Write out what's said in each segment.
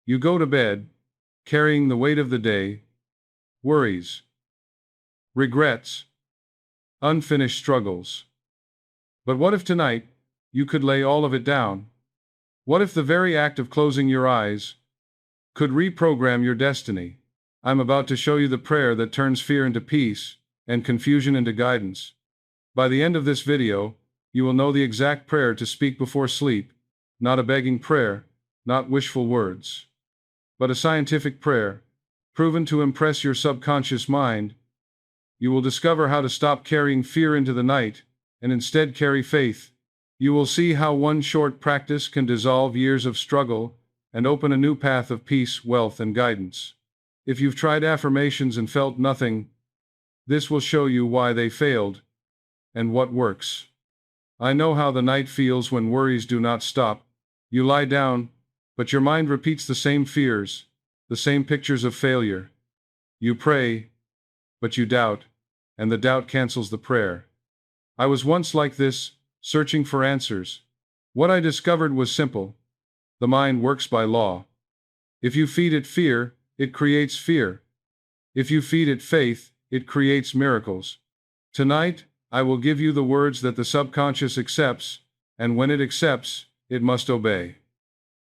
You go to bed, carrying the weight of the day, worries, regrets, unfinished struggles. But what if tonight, you could lay all of it down? What if the very act of closing your eyes could reprogram your destiny? I'm about to show you the prayer that turns fear into peace and confusion into guidance. By the end of this video, you will know the exact prayer to speak before sleep, not a begging prayer, not wishful words, but a scientific prayer, proven to impress your subconscious mind. You will discover how to stop carrying fear into the night, and instead carry faith. You will see how one short practice can dissolve years of struggle and open a new path of peace, wealth, and guidance. If you've tried affirmations and felt nothing, this will show you why they failed and what works. I know how the night feels when worries do not stop. You lie down, but your mind repeats the same fears, the same pictures of failure. You pray, but you doubt, and the doubt cancels the prayer. I was once like this, searching for answers. What I discovered was simple. The mind works by law. If you feed it fear, it creates fear. If you feed it faith, it creates miracles. Tonight, I will give you the words that the subconscious accepts, and when it accepts, it must obey.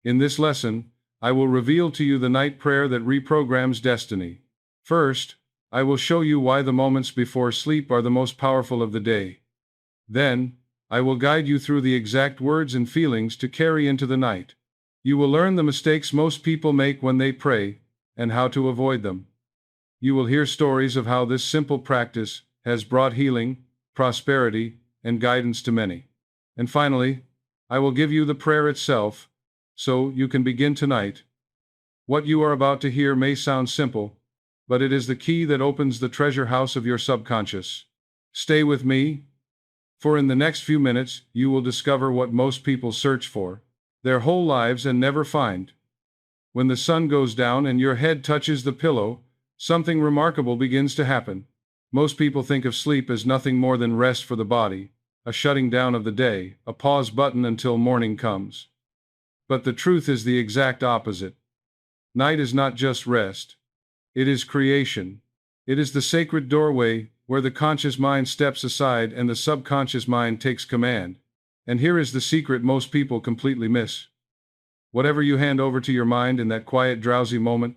In this lesson, I will reveal to you the night prayer that reprograms destiny. First, I will show you why the moments before sleep are the most powerful of the day. Then, I will guide you through the exact words and feelings to carry into the night. You will learn the mistakes most people make when they pray, and how to avoid them. You will hear stories of how this simple practice has brought healing, prosperity, and guidance to many. And finally, I will give you the prayer itself, so you can begin tonight. What you are about to hear may sound simple, but it is the key that opens the treasure house of your subconscious. Stay with me, for in the next few minutes you will discover what most people search for, their whole lives and never find. When the sun goes down and your head touches the pillow, something remarkable begins to happen. Most people think of sleep as nothing more than rest for the body, a shutting down of the day, a pause button until morning comes. But the truth is the exact opposite. Night is not just rest. It is creation. It is the sacred doorway where the conscious mind steps aside and the subconscious mind takes command. And here is the secret most people completely miss. Whatever you hand over to your mind in that quiet, drowsy moment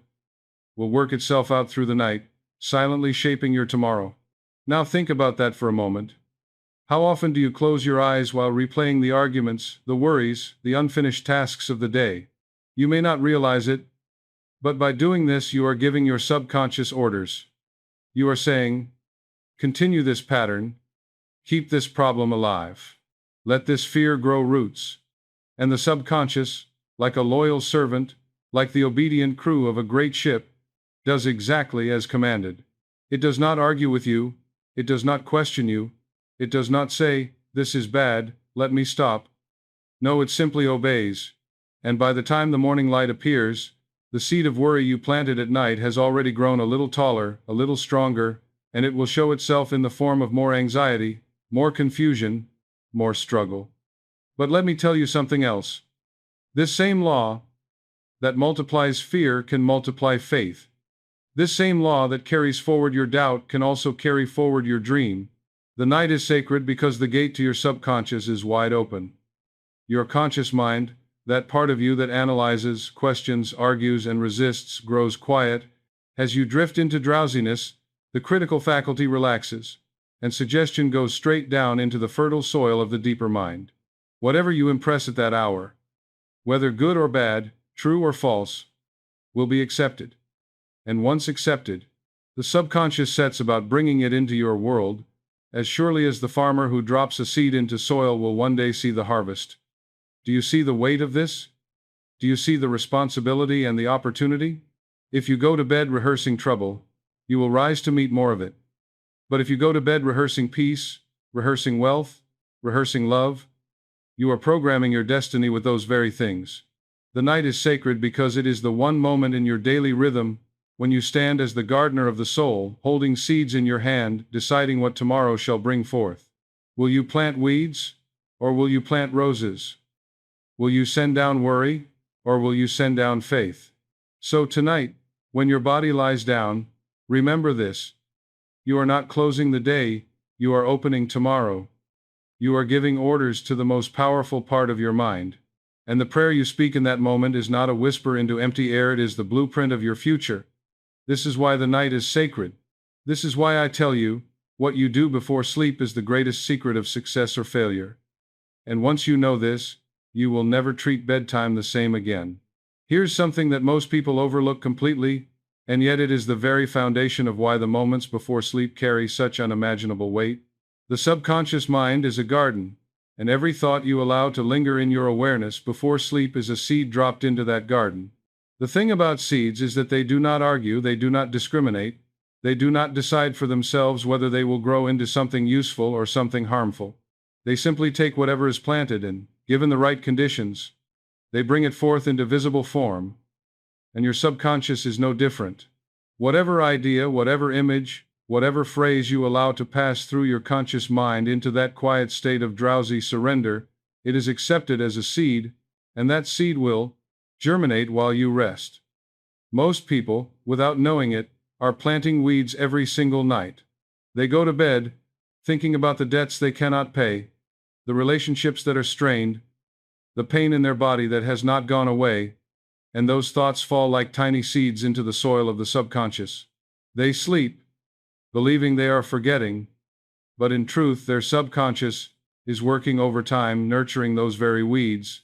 will work itself out through the night, silently shaping your tomorrow. Now think about that for a moment. How often do you close your eyes while replaying the arguments, the worries, the unfinished tasks of the day? You may not realize it, but by doing this you are giving your subconscious orders. You are saying, continue this pattern, keep this problem alive, let this fear grow roots. And the subconscious, like a loyal servant, like the obedient crew of a great ship, does exactly as commanded. It does not argue with you, it does not question you, it does not say, this is bad, let me stop. No, it simply obeys. And by the time the morning light appears, the seed of worry you planted at night has already grown a little taller, a little stronger, and it will show itself in the form of more anxiety, more confusion, more struggle. But let me tell you something else. This same law that multiplies fear can multiply faith. This same law that carries forward your doubt can also carry forward your dream. The night is sacred because the gate to your subconscious is wide open. Your conscious mind, that part of you that analyzes, questions, argues, and resists, grows quiet. As you drift into drowsiness, the critical faculty relaxes, and suggestion goes straight down into the fertile soil of the deeper mind. Whatever you impress at that hour, whether good or bad, true or false, will be accepted. And once accepted, the subconscious sets about bringing it into your world, as surely as the farmer who drops a seed into soil will one day see the harvest. Do you see the weight of this? Do you see the responsibility and the opportunity? If you go to bed rehearsing trouble, you will rise to meet more of it. But if you go to bed rehearsing peace, rehearsing wealth, rehearsing love, you are programming your destiny with those very things. The night is sacred because it is the one moment in your daily rhythm when you stand as the gardener of the soul, holding seeds in your hand, deciding what tomorrow shall bring forth. Will you plant weeds, or will you plant roses? Will you send down worry, or will you send down faith? So tonight, when your body lies down, remember this. You are not closing the day, you are opening tomorrow. You are giving orders to the most powerful part of your mind. And the prayer you speak in that moment is not a whisper into empty air, it is the blueprint of your future. This is why the night is sacred. This is why I tell you, what you do before sleep is the greatest secret of success or failure. And once you know this, you will never treat bedtime the same again. Here's something that most people overlook completely, and yet it is the very foundation of why the moments before sleep carry such unimaginable weight. The subconscious mind is a garden, and every thought you allow to linger in your awareness before sleep is a seed dropped into that garden. The thing about seeds is that they do not argue, they do not discriminate, they do not decide for themselves whether they will grow into something useful or something harmful. They simply take whatever is planted and, given the right conditions, they bring it forth into visible form. And your subconscious is no different. Whatever idea, whatever image, whatever phrase you allow to pass through your conscious mind into that quiet state of drowsy surrender, it is accepted as a seed, and that seed will germinate while you rest. Most people, without knowing it, are planting weeds every single night. They go to bed, thinking about the debts they cannot pay, the relationships that are strained, the pain in their body that has not gone away, and those thoughts fall like tiny seeds into the soil of the subconscious. They sleep, believing they are forgetting, but in truth their subconscious is working overtime, nurturing those very weeds,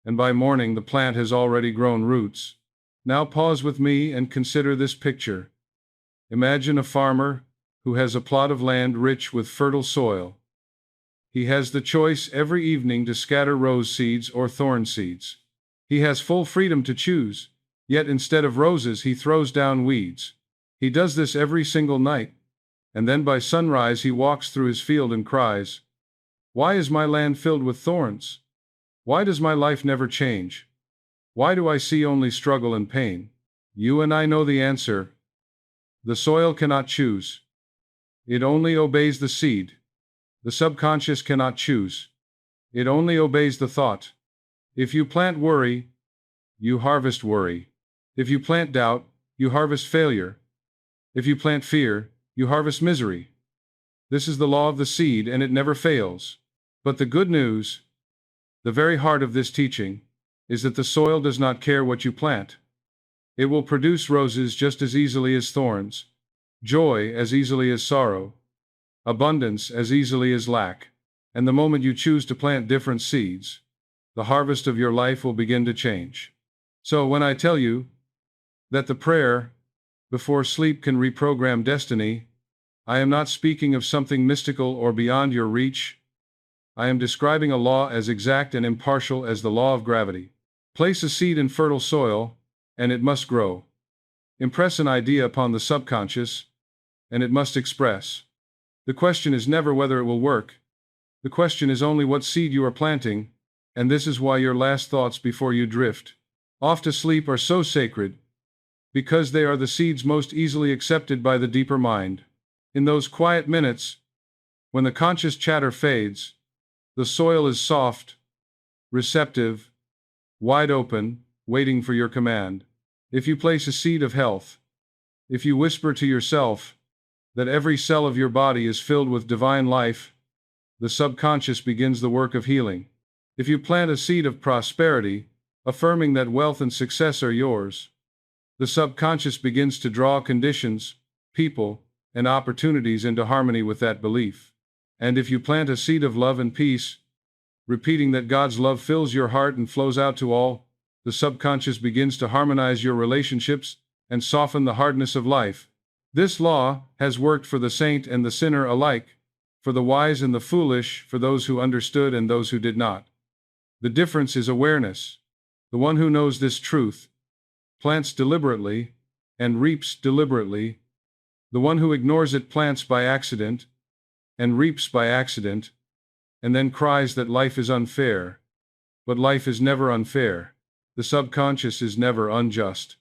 and by morning the plant has already grown roots. Now pause with me and consider this picture. Imagine a farmer who has a plot of land rich with fertile soil. He has the choice every evening to scatter rose seeds or thorn seeds. He has full freedom to choose, yet instead of roses he throws down weeds. He does this every single night, and then by sunrise he walks through his field and cries, "Why is my land filled with thorns? Why does my life never change? Why do I see only struggle and pain?" You and I know the answer. The soil cannot choose. It only obeys the seed. The subconscious cannot choose. It only obeys the thought. If you plant worry, you harvest worry. If you plant doubt, you harvest failure. If you plant fear, you harvest misery. This is the law of the seed, and it never fails. But the good news, the very heart of this teaching, is that the soil does not care what you plant. It will produce roses just as easily as thorns, joy as easily as sorrow, abundance as easily as lack. And the moment you choose to plant different seeds, the harvest of your life will begin to change. So when I tell you that the prayer before sleep can reprogram destiny, I am not speaking of something mystical or beyond your reach. I am describing a law as exact and impartial as the law of gravity. Place a seed in fertile soil, and it must grow. Impress an idea upon the subconscious, and it must express. The question is never whether it will work. The question is only what seed you are planting, and this is why your last thoughts before you drift off to sleep are so sacred, because they are the seeds most easily accepted by the deeper mind. In those quiet minutes, when the conscious chatter fades, the soil is soft, receptive, wide open, waiting for your command. If you place a seed of health, if you whisper to yourself that every cell of your body is filled with divine life, the subconscious begins the work of healing. If you plant a seed of prosperity, affirming that wealth and success are yours, the subconscious begins to draw conditions, people, and opportunities into harmony with that belief. And if you plant a seed of love and peace, repeating that God's love fills your heart and flows out to all, the subconscious begins to harmonize your relationships and soften the hardness of life. This law has worked for the saint and the sinner alike, for the wise and the foolish, for those who understood and those who did not. The difference is awareness. The one who knows this truth plants deliberately and reaps deliberately. The one who ignores it plants by accident and reaps by accident, and then cries that life is unfair. But life is never unfair. The subconscious is never unjust.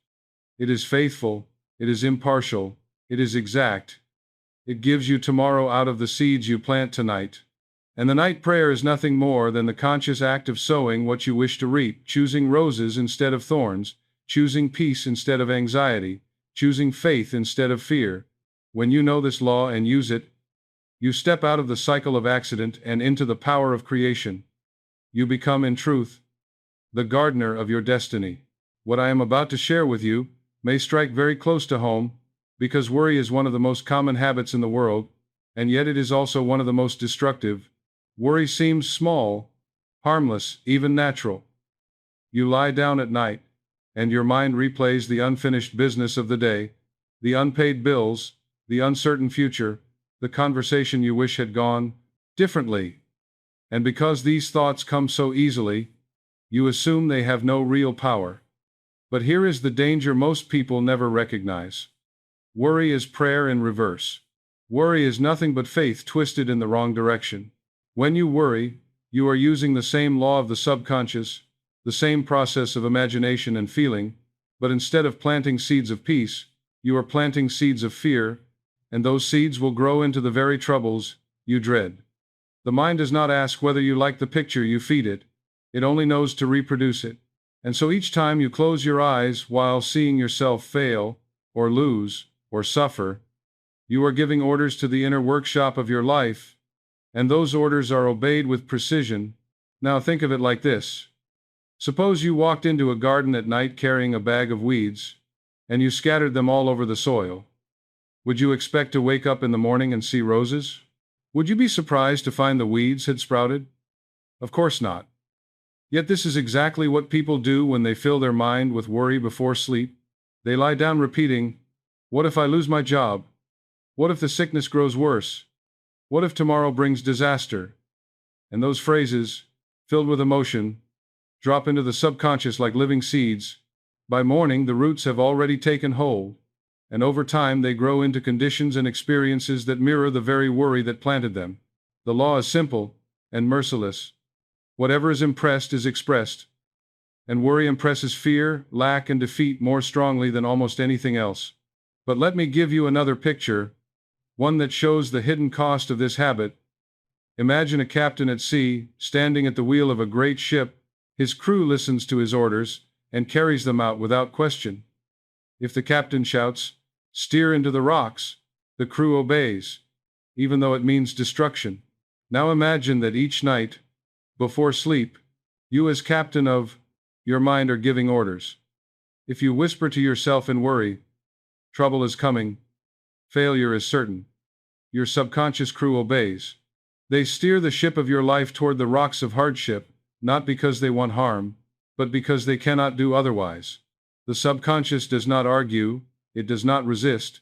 It is faithful, it is impartial, it is exact. It gives you tomorrow out of the seeds you plant tonight. And the night prayer is nothing more than the conscious act of sowing what you wish to reap, choosing roses instead of thorns, choosing peace instead of anxiety, choosing faith instead of fear. When you know this law and use it, you step out of the cycle of accident and into the power of creation. You become, in truth, the gardener of your destiny. What I am about to share with you may strike very close to home, because worry is one of the most common habits in the world, and yet it is also one of the most destructive. Worry seems small, harmless, even natural. You lie down at night, and your mind replays the unfinished business of the day, the unpaid bills, the uncertain future, the conversation you wish had gone differently. And because these thoughts come so easily, you assume they have no real power. But here is the danger most people never recognize. Worry is prayer in reverse. Worry is nothing but faith twisted in the wrong direction. When you worry, you are using the same law of the subconscious, the same process of imagination and feeling, but instead of planting seeds of peace, you are planting seeds of fear, and those seeds will grow into the very troubles you dread. The mind does not ask whether you like the picture you feed it. It only knows to reproduce it. And so each time you close your eyes while seeing yourself fail, or lose, or suffer, you are giving orders to the inner workshop of your life, and those orders are obeyed with precision. Now think of it like this. Suppose you walked into a garden at night carrying a bag of weeds, and you scattered them all over the soil. Would you expect to wake up in the morning and see roses? Would you be surprised to find the weeds had sprouted? Of course not. Yet this is exactly what people do when they fill their mind with worry before sleep. They lie down repeating, "What if I lose my job? What if the sickness grows worse? What if tomorrow brings disaster?" And those phrases, filled with emotion, drop into the subconscious like living seeds. By morning, the roots have already taken hold, and over time they grow into conditions and experiences that mirror the very worry that planted them. The law is simple and merciless. Whatever is impressed is expressed, and worry impresses fear, lack, and defeat more strongly than almost anything else. But let me give you another picture, one that shows the hidden cost of this habit. Imagine a captain at sea, standing at the wheel of a great ship. His crew listens to his orders and carries them out without question. If the captain shouts, "Steer into the rocks," the crew obeys, even though it means destruction. Now imagine that each night, before sleep, you as captain of your mind are giving orders. If you whisper to yourself in worry, "Trouble is coming, failure is certain," your subconscious crew obeys. They steer the ship of your life toward the rocks of hardship, not because they want harm, but because they cannot do otherwise. The subconscious does not argue, it does not resist.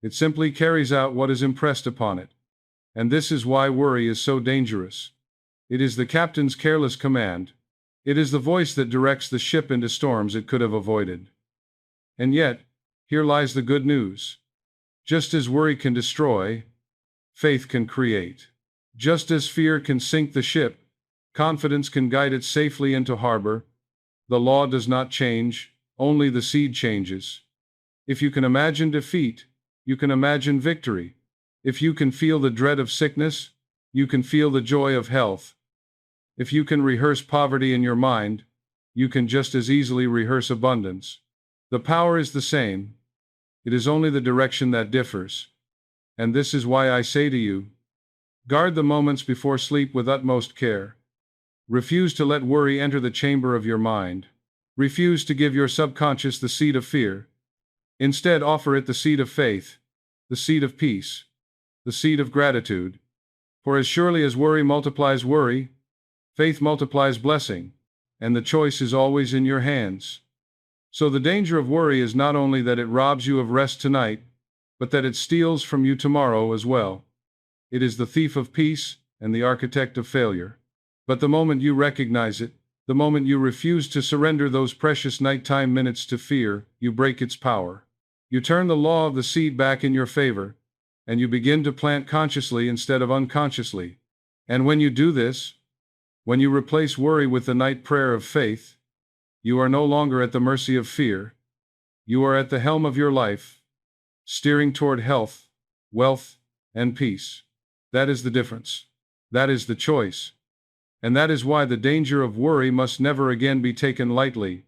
It simply carries out what is impressed upon it. And this is why worry is so dangerous. It is the captain's careless command. It is the voice that directs the ship into storms it could have avoided. And yet, here lies the good news. Just as worry can destroy, faith can create. Just as fear can sink the ship, confidence can guide it safely into harbor. The law does not change, only the seed changes. If you can imagine defeat, you can imagine victory. If you can feel the dread of sickness, you can feel the joy of health. If you can rehearse poverty in your mind, you can just as easily rehearse abundance. The power is the same. It is only the direction that differs. And this is why I say to you, guard the moments before sleep with utmost care. Refuse to let worry enter the chamber of your mind. Refuse to give your subconscious the seed of fear. Instead, offer it the seed of faith, the seed of peace, the seed of gratitude. For as surely as worry multiplies worry, faith multiplies blessing, and the choice is always in your hands. So the danger of worry is not only that it robs you of rest tonight, but that it steals from you tomorrow as well. It is the thief of peace and the architect of failure. But the moment you recognize it, the moment you refuse to surrender those precious nighttime minutes to fear, you break its power. You turn the law of the seed back in your favor, and you begin to plant consciously instead of unconsciously. And when you do this, when you replace worry with the night prayer of faith, you are no longer at the mercy of fear. You are at the helm of your life, steering toward health, wealth, and peace. That is the difference. That is the choice. And that is why the danger of worry must never again be taken lightly.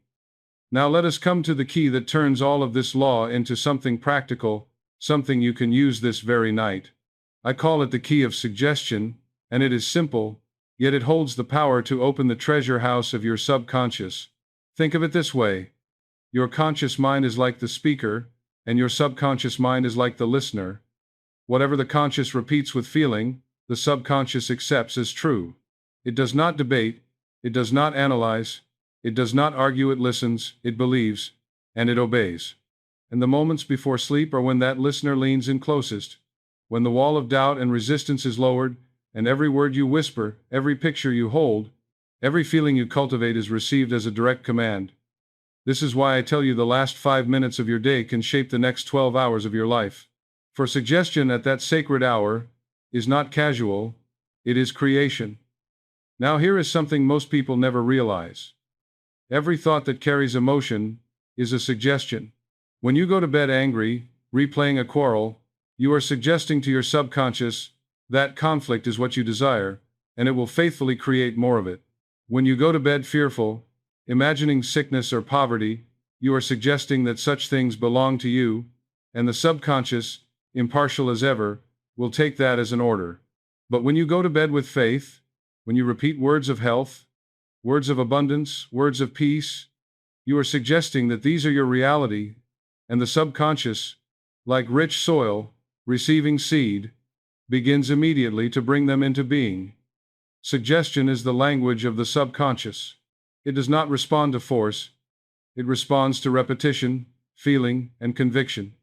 Now let us come to the key that turns all of this law into something practical, something you can use this very night. I call it the key of suggestion, and it is simple, yet it holds the power to open the treasure house of your subconscious. Think of it this way. Your conscious mind is like the speaker, and your subconscious mind is like the listener. Whatever the conscious repeats with feeling, the subconscious accepts as true. It does not debate, it does not analyze, it does not argue, it listens, it believes, and it obeys. And the moments before sleep are when that listener leans in closest, when the wall of doubt and resistance is lowered, and every word you whisper, every picture you hold, every feeling you cultivate is received as a direct command. This is why I tell you the last 5 minutes of your day can shape the next 12 hours of your life. For suggestion at that sacred hour is not casual, it is creation. Now here is something most people never realize. Every thought that carries emotion is a suggestion. When you go to bed angry, replaying a quarrel, you are suggesting to your subconscious that conflict is what you desire, and it will faithfully create more of it. When you go to bed fearful, imagining sickness or poverty, you are suggesting that such things belong to you, and the subconscious, impartial as ever, will take that as an order. But when you go to bed with faith, when you repeat words of health, words of abundance, words of peace, you are suggesting that these are your reality, and the subconscious, like rich soil, receiving seed, begins immediately to bring them into being. Suggestion is the language of the subconscious. It does not respond to force, it responds to repetition, feeling, and conviction.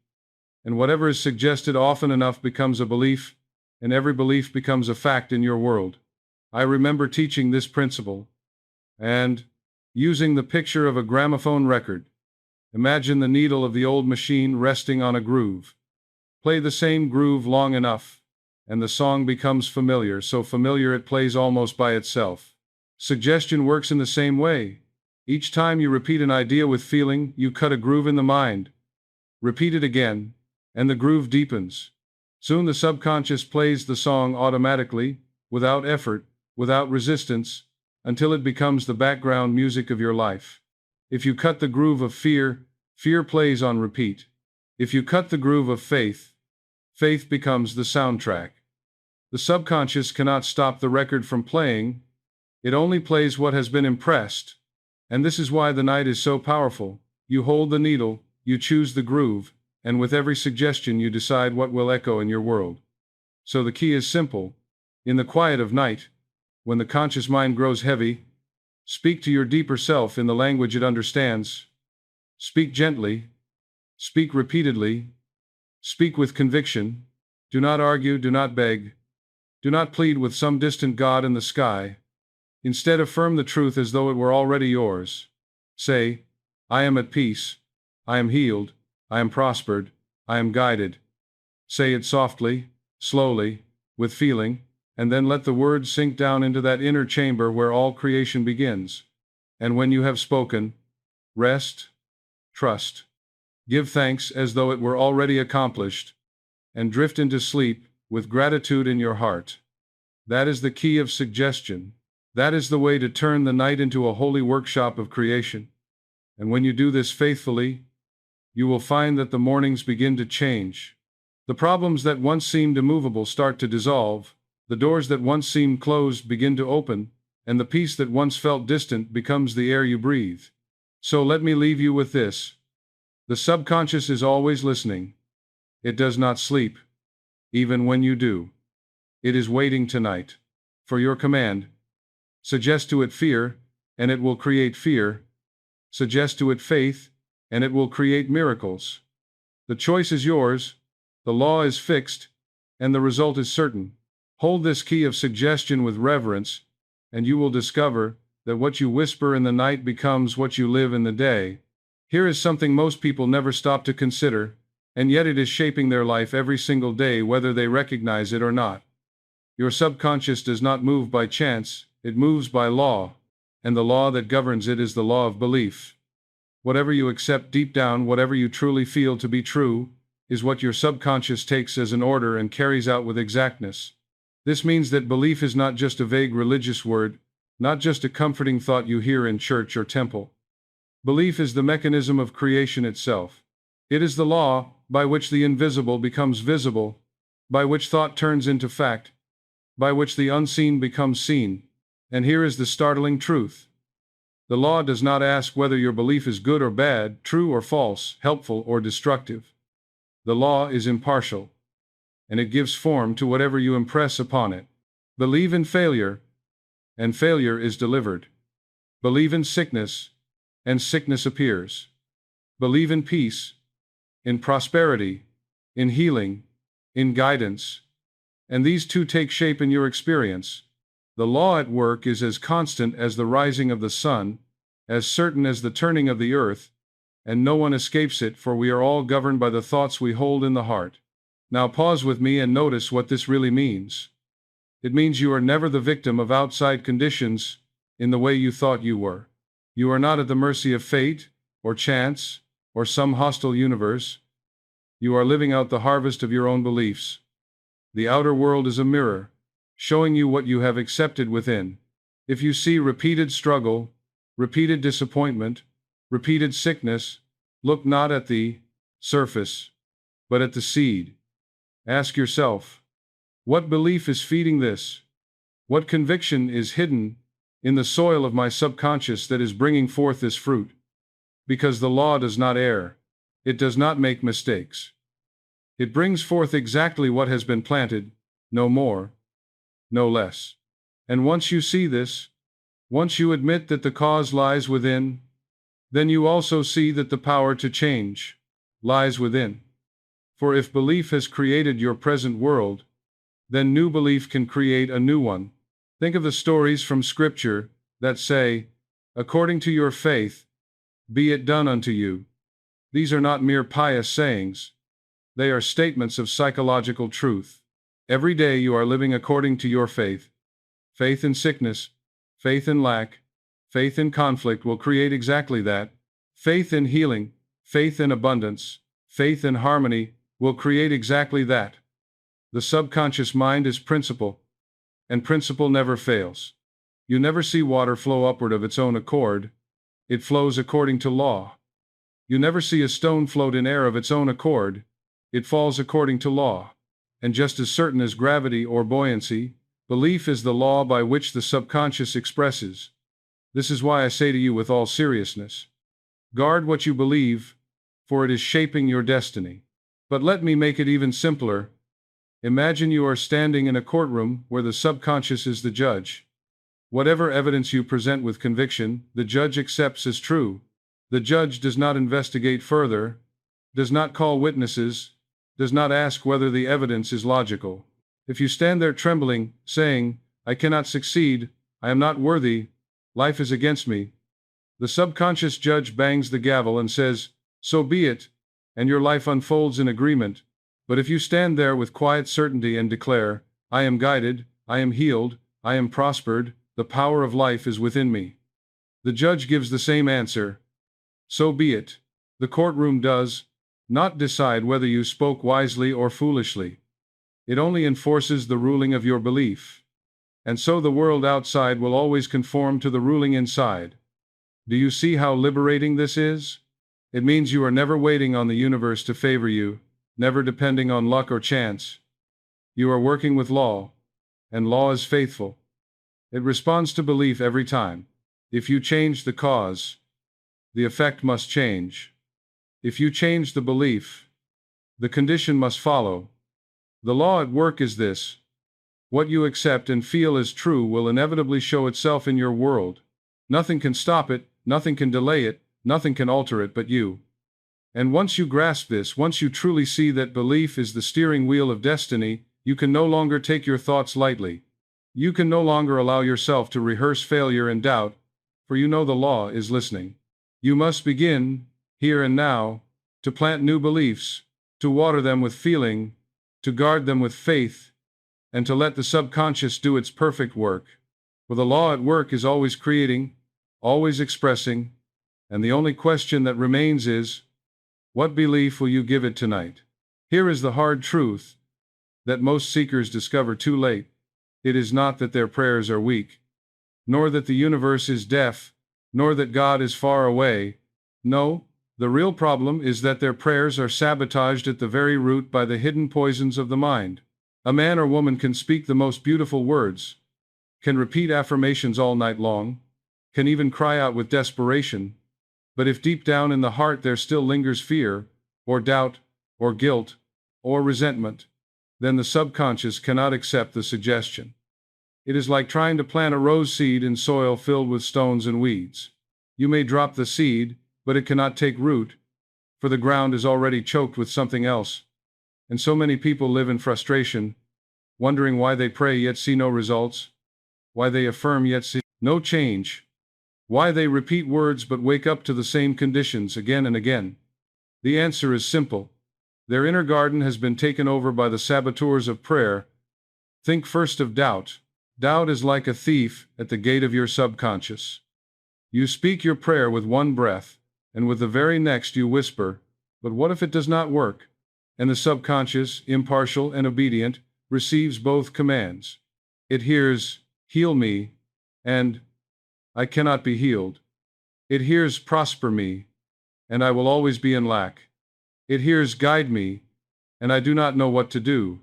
And whatever is suggested often enough becomes a belief, and every belief becomes a fact in your world. I remember teaching this principle, and using the picture of a gramophone record. Imagine the needle of the old machine resting on a groove. Play the same groove long enough, and the song becomes familiar, so familiar it plays almost by itself. Suggestion works in the same way. Each time you repeat an idea with feeling, you cut a groove in the mind. Repeat it again, and the groove deepens. Soon the subconscious plays the song automatically, without effort, without resistance, until it becomes the background music of your life. If you cut the groove of fear, fear plays on repeat. If you cut the groove of faith, faith becomes the soundtrack. The subconscious cannot stop the record from playing, it only plays what has been impressed. And this is why the night is so powerful. You hold the needle, you choose the groove, and with every suggestion you decide what will echo in your world. So the key is simple. In the quiet of night, when the conscious mind grows heavy, speak to your deeper self in the language it understands. Speak gently. Speak repeatedly. Speak with conviction. Do not argue, do not beg. Do not plead with some distant God in the sky. Instead, affirm the truth as though it were already yours. Say, I am at peace. I am healed. I am prospered. I am guided. Say it softly, slowly, with feeling, and then let the words sink down into that inner chamber where all creation begins. And when you have spoken, rest, trust. Give thanks as though it were already accomplished, and drift into sleep with gratitude in your heart. That is the key of suggestion. That is the way to turn the night into a holy workshop of creation. And when you do this faithfully, you will find that the mornings begin to change. The problems that once seemed immovable start to dissolve, the doors that once seemed closed begin to open, and the peace that once felt distant becomes the air you breathe. So let me leave you with this. The subconscious is always listening. It does not sleep, even when you do. It is waiting tonight for your command. Suggest to it fear, and it will create fear. Suggest to it faith, and it will create miracles. The choice is yours, the law is fixed, and the result is certain. Hold this key of suggestion with reverence, and you will discover that what you whisper in the night becomes what you live in the day. Here is something most people never stop to consider, and yet it is shaping their life every single day whether they recognize it or not. Your subconscious does not move by chance, it moves by law, and the law that governs it is the law of belief. Whatever you accept deep down, whatever you truly feel to be true, is what your subconscious takes as an order and carries out with exactness. This means that belief is not just a vague religious word, not just a comforting thought you hear in church or temple. Belief is the mechanism of creation itself. It is the law by which the invisible becomes visible, by which thought turns into fact, by which the unseen becomes seen. And here is the startling truth. The law does not ask whether your belief is good or bad, true or false, helpful or destructive. The law is impartial, and it gives form to whatever you impress upon it. Believe in failure, and failure is delivered. Believe in sickness, and sickness appears. Believe in peace, in prosperity, in healing, in guidance, and these two take shape in your experience. The law at work is as constant as the rising of the sun, as certain as the turning of the earth, and no one escapes it, for we are all governed by the thoughts we hold in the heart. Now pause with me and notice what this really means. It means you are never the victim of outside conditions in the way you thought you were. You are not at the mercy of fate, or chance, or some hostile universe. You are living out the harvest of your own beliefs. The outer world is a mirror, showing you what you have accepted within. If you see repeated struggle, repeated disappointment, repeated sickness, look not at the surface, but at the seed. Ask yourself, what belief is feeding this? What conviction is hidden in the soil of my subconscious that is bringing forth this fruit? Because the law does not err. It does not make mistakes. It brings forth exactly what has been planted, no more, no less. And once you see this, once you admit that the cause lies within, then you also see that the power to change lies within. For if belief has created your present world, then new belief can create a new one. Think of the stories from Scripture that say, "According to your faith, be it done unto you." These are not mere pious sayings. They are statements of psychological truth. Every day you are living according to your faith. Faith in sickness, faith in lack, faith in conflict will create exactly that. Faith in healing, faith in abundance, faith in harmony will create exactly that. The subconscious mind is principle, and principle never fails. You never see water flow upward of its own accord. It flows according to law. You never see a stone float in air of its own accord. It falls according to law. And just as certain as gravity or buoyancy, belief is the law by which the subconscious expresses. This is why I say to you with all seriousness, guard what you believe, for it is shaping your destiny. But let me make it even simpler. Imagine you are standing in a courtroom where the subconscious is the judge. Whatever evidence you present with conviction, the judge accepts as true. The judge does not investigate further, does not call witnesses, does not ask whether the evidence is logical. If you stand there trembling, saying, "I cannot succeed, I am not worthy, life is against me," the subconscious judge bangs the gavel and says, "So be it," and your life unfolds in agreement. But if you stand there with quiet certainty and declare, "I am guided, I am healed, I am prospered, the power of life is within me," the judge gives the same answer, "So be it." The courtroom does not decide whether you spoke wisely or foolishly. It only enforces the ruling of your belief. And so the world outside will always conform to the ruling inside. Do you see how liberating this is? It means you are never waiting on the universe to favor you, never depending on luck or chance. You are working with law, and law is faithful. It responds to belief every time. If you change the cause, the effect must change. If you change the belief, the condition must follow. The law at work is this: what you accept and feel as true will inevitably show itself in your world. Nothing can stop it, nothing can delay it, nothing can alter it but you. And once you grasp this, once you truly see that belief is the steering wheel of destiny, you can no longer take your thoughts lightly. You can no longer allow yourself to rehearse failure and doubt, for you know the law is listening. You must begin, here and now, to plant new beliefs, to water them with feeling, to guard them with faith, and to let the subconscious do its perfect work. For the law at work is always creating, always expressing, and the only question that remains is, what belief will you give it tonight? Here is the hard truth that most seekers discover too late. It is not that their prayers are weak, nor that the universe is deaf, nor that God is far away. No, the real problem is that their prayers are sabotaged at the very root by the hidden poisons of the mind. A man or woman can speak the most beautiful words, can repeat affirmations all night long, can even cry out with desperation, but if deep down in the heart there still lingers fear, or doubt, or guilt, or resentment, then the subconscious cannot accept the suggestion. It is like trying to plant a rose seed in soil filled with stones and weeds. You may drop the seed, but it cannot take root, for the ground is already choked with something else. And so many people live in frustration, wondering why they pray yet see no results, why they affirm yet see no change, why they repeat words but wake up to the same conditions again and again. The answer is simple. Their inner garden has been taken over by the saboteurs of prayer. Think first of doubt. Doubt is like a thief at the gate of your subconscious. You speak your prayer with one breath, and with the very next you whisper, "But what if it does not work?" And the subconscious, impartial and obedient, receives both commands. It hears, "Heal me," and "I cannot be healed." It hears, "Prosper me," and "I will always be in lack." It hears, "Guide me," and "I do not know what to do."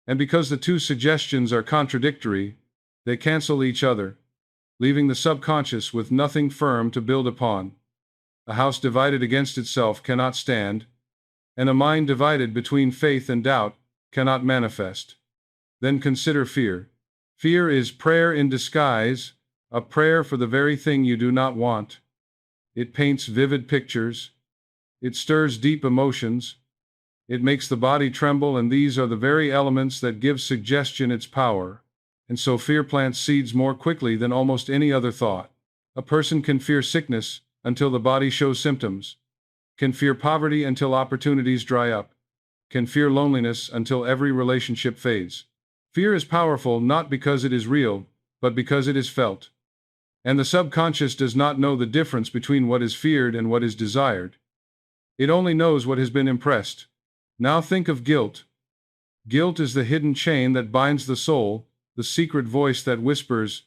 And because the two suggestions are contradictory, they cancel each other, leaving the subconscious with nothing firm to build upon. A house divided against itself cannot stand, and a mind divided between faith and doubt cannot manifest. Then consider fear. Fear is prayer in disguise, a prayer for the very thing you do not want. It paints vivid pictures. It stirs deep emotions. It makes the body tremble, and these are the very elements that give suggestion its power. And so fear plants seeds more quickly than almost any other thought. A person can fear sickness until the body shows symptoms, can fear poverty until opportunities dry up, can fear loneliness until every relationship fades. Fear is powerful not because it is real, but because it is felt. And the subconscious does not know the difference between what is feared and what is desired. It only knows what has been impressed. Now think of guilt. Guilt is the hidden chain that binds the soul, the secret voice that whispers,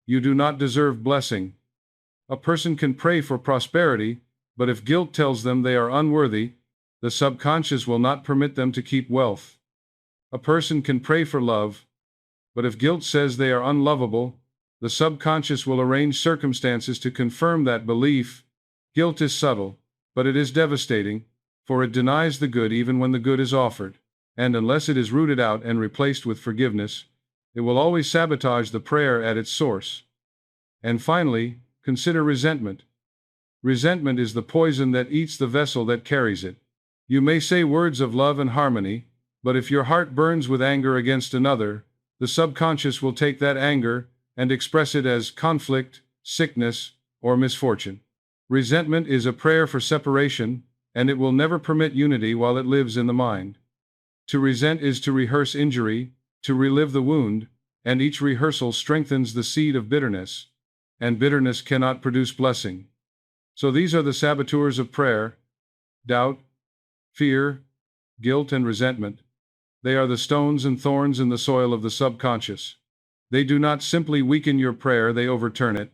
"You do not deserve blessing." A person can pray for prosperity, but if guilt tells them they are unworthy, the subconscious will not permit them to keep wealth. A person can pray for love, but if guilt says they are unlovable, the subconscious will arrange circumstances to confirm that belief. Guilt is subtle, but it is devastating, for it denies the good even when the good is offered. And unless it is rooted out and replaced with forgiveness, it will always sabotage the prayer at its source. And finally, consider resentment. Resentment is the poison that eats the vessel that carries it. You may say words of love and harmony, but if your heart burns with anger against another, the subconscious will take that anger and express it as conflict, sickness, or misfortune. Resentment is a prayer for separation, and it will never permit unity while it lives in the mind. To resent is to rehearse injury, to relive the wound, and each rehearsal strengthens the seed of bitterness, and bitterness cannot produce blessing. So these are the saboteurs of prayer: doubt, fear, guilt, and resentment. They are the stones and thorns in the soil of the subconscious. They do not simply weaken your prayer, they overturn it.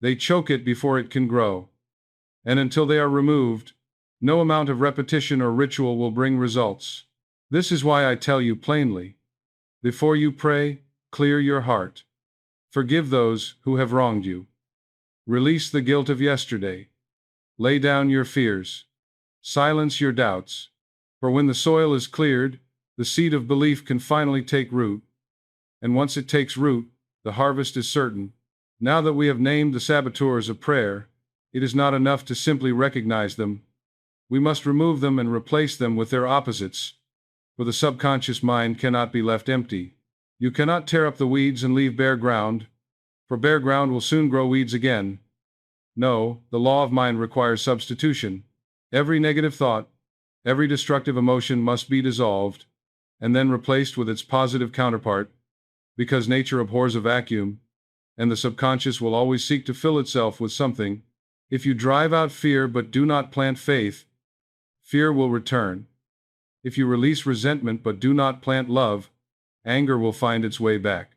They choke it before it can grow. And until they are removed, no amount of repetition or ritual will bring results. This is why I tell you plainly: before you pray, clear your heart. Forgive those who have wronged you. Release the guilt of yesterday. Lay down your fears. Silence your doubts. For when the soil is cleared, the seed of belief can finally take root. And once it takes root, the harvest is certain. Now that we have named the saboteurs of prayer, it is not enough to simply recognize them. We must remove them and replace them with their opposites. For the subconscious mind cannot be left empty. You cannot tear up the weeds and leave bare ground, for bare ground will soon grow weeds again. No, the law of mind requires substitution. Every negative thought, every destructive emotion must be dissolved, and then replaced with its positive counterpart, because nature abhors a vacuum, and the subconscious will always seek to fill itself with something. If you drive out fear but do not plant faith, fear will return. If you release resentment but do not plant love, anger will find its way back.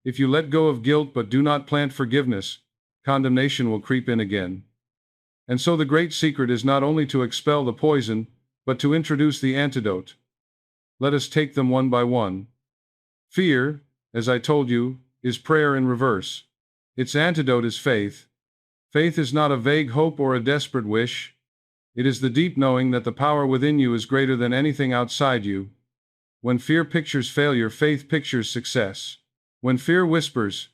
If you let go of guilt but do not plant forgiveness, condemnation will creep in again. And so the great secret is not only to expel the poison, but to introduce the antidote. Let us take them one by one. Fear, as I told you, is prayer in reverse. Its antidote is faith. Faith is not a vague hope or a desperate wish. It is the deep knowing that the power within you is greater than anything outside you. When fear pictures failure, faith pictures success. When fear whispers,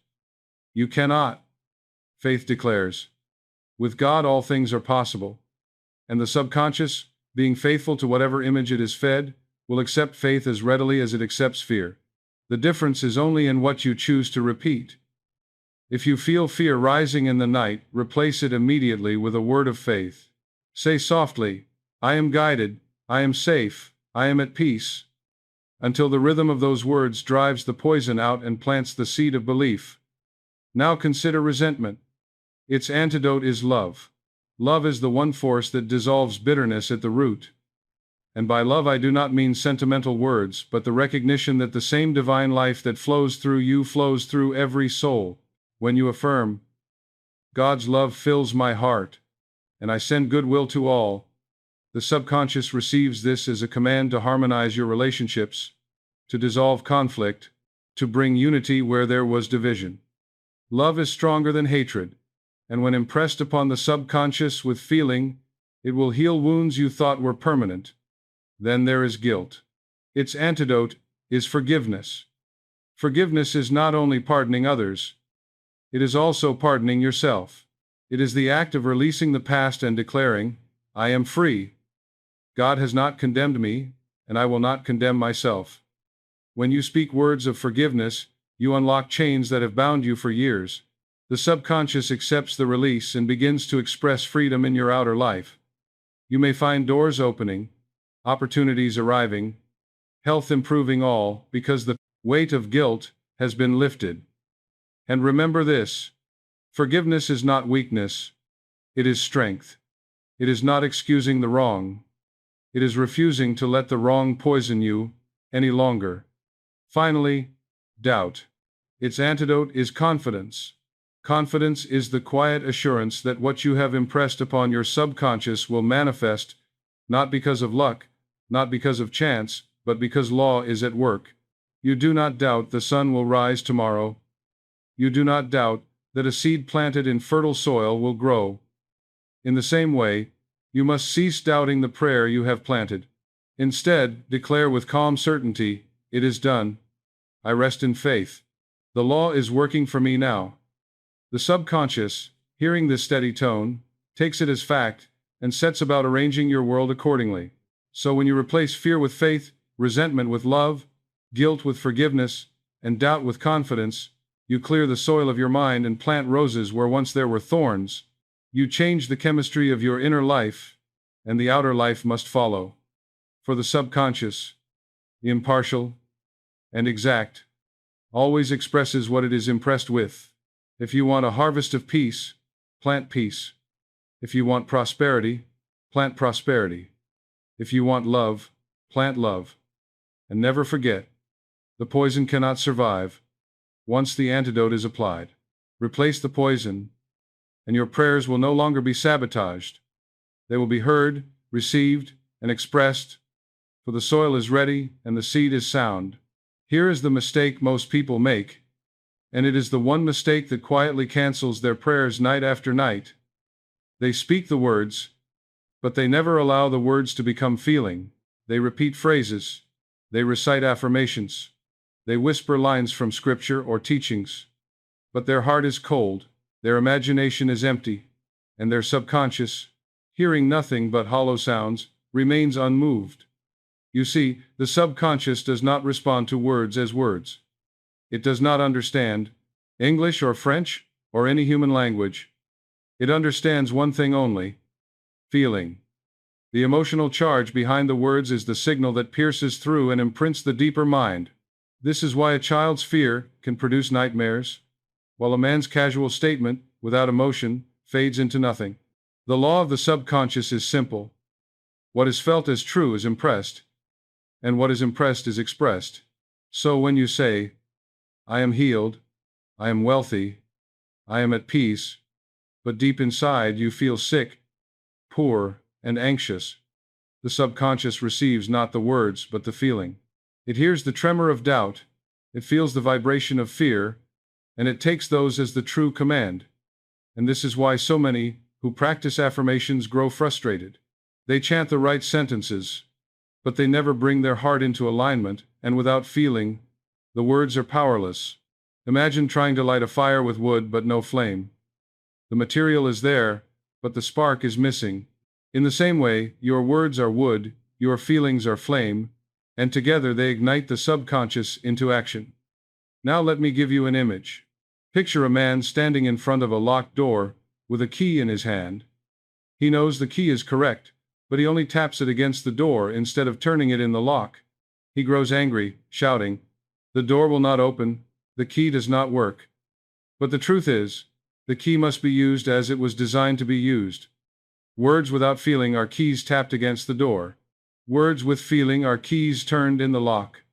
"You cannot," faith declares, "With God all things are possible." And the subconscious, being faithful to whatever image it is fed, will accept faith as readily as it accepts fear. The difference is only in what you choose to repeat. If you feel fear rising in the night, replace it immediately with a word of faith. Say softly, "I am guided, I am safe, I am at peace," until the rhythm of those words drives the poison out and plants the seed of belief. Now consider resentment. Its antidote is love. Love is the one force that dissolves bitterness at the root. And by love I do not mean sentimental words, but the recognition that the same divine life that flows through you flows through every soul. When you affirm, "God's love fills my heart, and I send goodwill to all," the subconscious receives this as a command to harmonize your relationships, to dissolve conflict, to bring unity where there was division. Love is stronger than hatred, and when impressed upon the subconscious with feeling, it will heal wounds you thought were permanent. Then there is guilt. Its antidote is forgiveness. Forgiveness is not only pardoning others, it is also pardoning yourself. It is the act of releasing the past and declaring, "I am free. God has not condemned me, and I will not condemn myself." When you speak words of forgiveness, you unlock chains that have bound you for years. The subconscious accepts the release and begins to express freedom in your outer life. You may find doors opening, opportunities arriving, health improving, all because the weight of guilt has been lifted. And remember this: forgiveness is not weakness, it is strength. It is not excusing the wrong. It is refusing to let the wrong poison you any longer. Finally, doubt. Its antidote is confidence. Confidence is the quiet assurance that what you have impressed upon your subconscious will manifest, not because of luck, not because of chance, but because law is at work. You do not doubt the sun will rise tomorrow. You do not doubt that a seed planted in fertile soil will grow. In the same way, you must cease doubting the prayer you have planted. Instead, declare with calm certainty, "It is done. I rest in faith. The law is working for me now." The subconscious, hearing this steady tone, takes it as fact and sets about arranging your world accordingly. So when you replace fear with faith, resentment with love, guilt with forgiveness, and doubt with confidence, you clear the soil of your mind and plant roses where once there were thorns. You change the chemistry of your inner life, and the outer life must follow. For the subconscious, impartial and exact, always expresses what it is impressed with. If you want a harvest of peace, plant peace. If you want prosperity, plant prosperity. If you want love, plant love. And never forget, the poison cannot survive once the antidote is applied. Replace the poison, and your prayers will no longer be sabotaged. They will be heard, received, and expressed, for the soil is ready and the seed is sound. Here is the mistake most people make, and it is the one mistake that quietly cancels their prayers night after night. They speak the words, but they never allow the words to become feeling. They repeat phrases, they recite affirmations, they whisper lines from scripture or teachings, but their heart is cold, their imagination is empty, and their subconscious, hearing nothing but hollow sounds, remains unmoved. You see, the subconscious does not respond to words as words. It does not understand English or French or any human language. It understands one thing only: feeling. The emotional charge behind the words is the signal that pierces through and imprints the deeper mind. This is why a child's fear can produce nightmares, while a man's casual statement, without emotion, fades into nothing. The law of the subconscious is simple. What is felt as true is impressed, and what is impressed is expressed. So when you say, "I am healed, I am wealthy, I am at peace," but deep inside you feel sick, poor, and anxious. The subconscious receives not the words but the feeling. It hears the tremor of doubt, it feels the vibration of fear, and it takes those as the true command. And this is why so many who practice affirmations grow frustrated. They chant the right sentences, but they never bring their heart into alignment, and without feeling, the words are powerless. Imagine trying to light a fire with wood but no flame. The material is there, but the spark is missing. In the same way, your words are wood, your feelings are flame, and together they ignite the subconscious into action. Now let me give you an image. Picture a man standing in front of a locked door, with a key in his hand. He knows the key is correct, but he only taps it against the door instead of turning it in the lock. He grows angry, shouting, "The door will not open, the key does not work." But the truth is, the key must be used as it was designed to be used. Words without feeling are keys tapped against the door. Words with feeling are keys turned in the lock.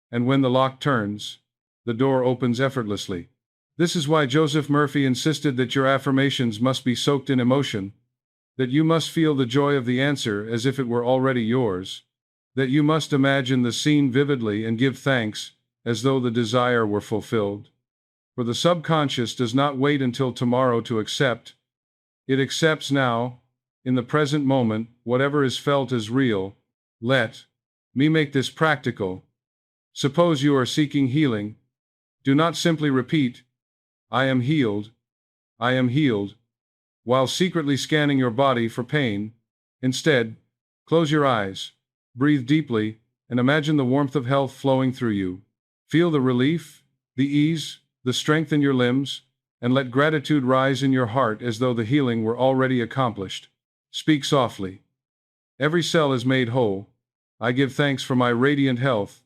And when the lock turns, the door opens effortlessly. This is why Joseph Murphy insisted that your affirmations must be soaked in emotion, that you must feel the joy of the answer as if it were already yours, that you must imagine the scene vividly and give thanks as though the desire were fulfilled. For the subconscious does not wait until tomorrow to accept. It accepts now, in the present moment, whatever is felt as real. Let me make this practical. Suppose you are seeking healing. Do not simply repeat, "I am healed, I am healed," while secretly scanning your body for pain. Instead, close your eyes, breathe deeply, and imagine the warmth of health flowing through you. Feel the relief, the ease, the strength in your limbs, and let gratitude rise in your heart as though the healing were already accomplished. Speak softly. Every cell is made whole. I give thanks for my radiant health.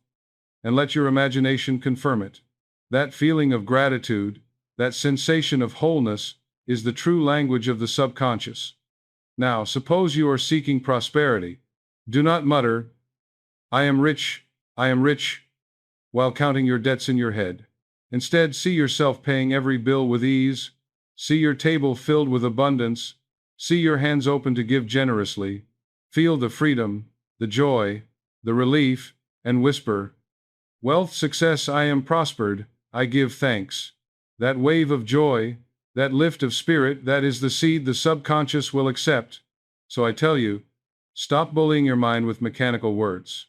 And let your imagination confirm it. That feeling of gratitude, that sensation of wholeness, is the true language of the subconscious. Now, suppose you are seeking prosperity. Do not mutter, I am rich, while counting your debts in your head. Instead, see yourself paying every bill with ease. See your table filled with abundance. See your hands open to give generously. Feel the freedom, the joy, the relief, and whisper, wealth, success, I am prospered, I give thanks. That wave of joy, that lift of spirit, that is the seed the subconscious will accept. So I tell you, stop bullying your mind with mechanical words.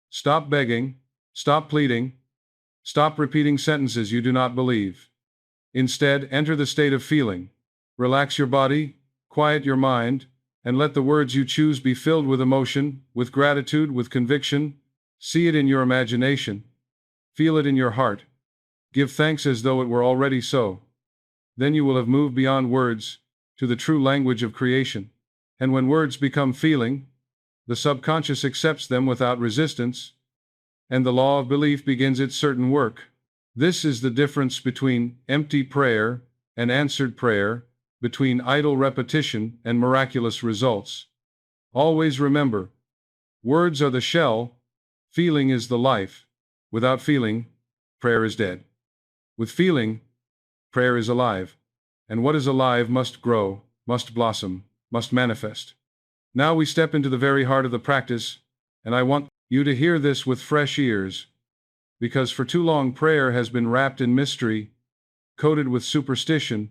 Stop begging, stop pleading, stop repeating sentences you do not believe. Instead, enter the state of feeling. Relax your body, quiet your mind, and let the words you choose be filled with emotion, with gratitude, with conviction. See it in your imagination. Feel it in your heart. Give thanks as though it were already so. Then you will have moved beyond words to the true language of creation. And when words become feeling, the subconscious accepts them without resistance, and the law of belief begins its certain work. This is the difference between empty prayer and answered prayer, between idle repetition and miraculous results. Always remember, words are the shell, feeling is the life. Without feeling, prayer is dead. With feeling, prayer is alive. And what is alive must grow, must blossom, must manifest. Now we step into the very heart of the practice, and I want you to hear this with fresh ears, because for too long prayer has been wrapped in mystery, coated with superstition,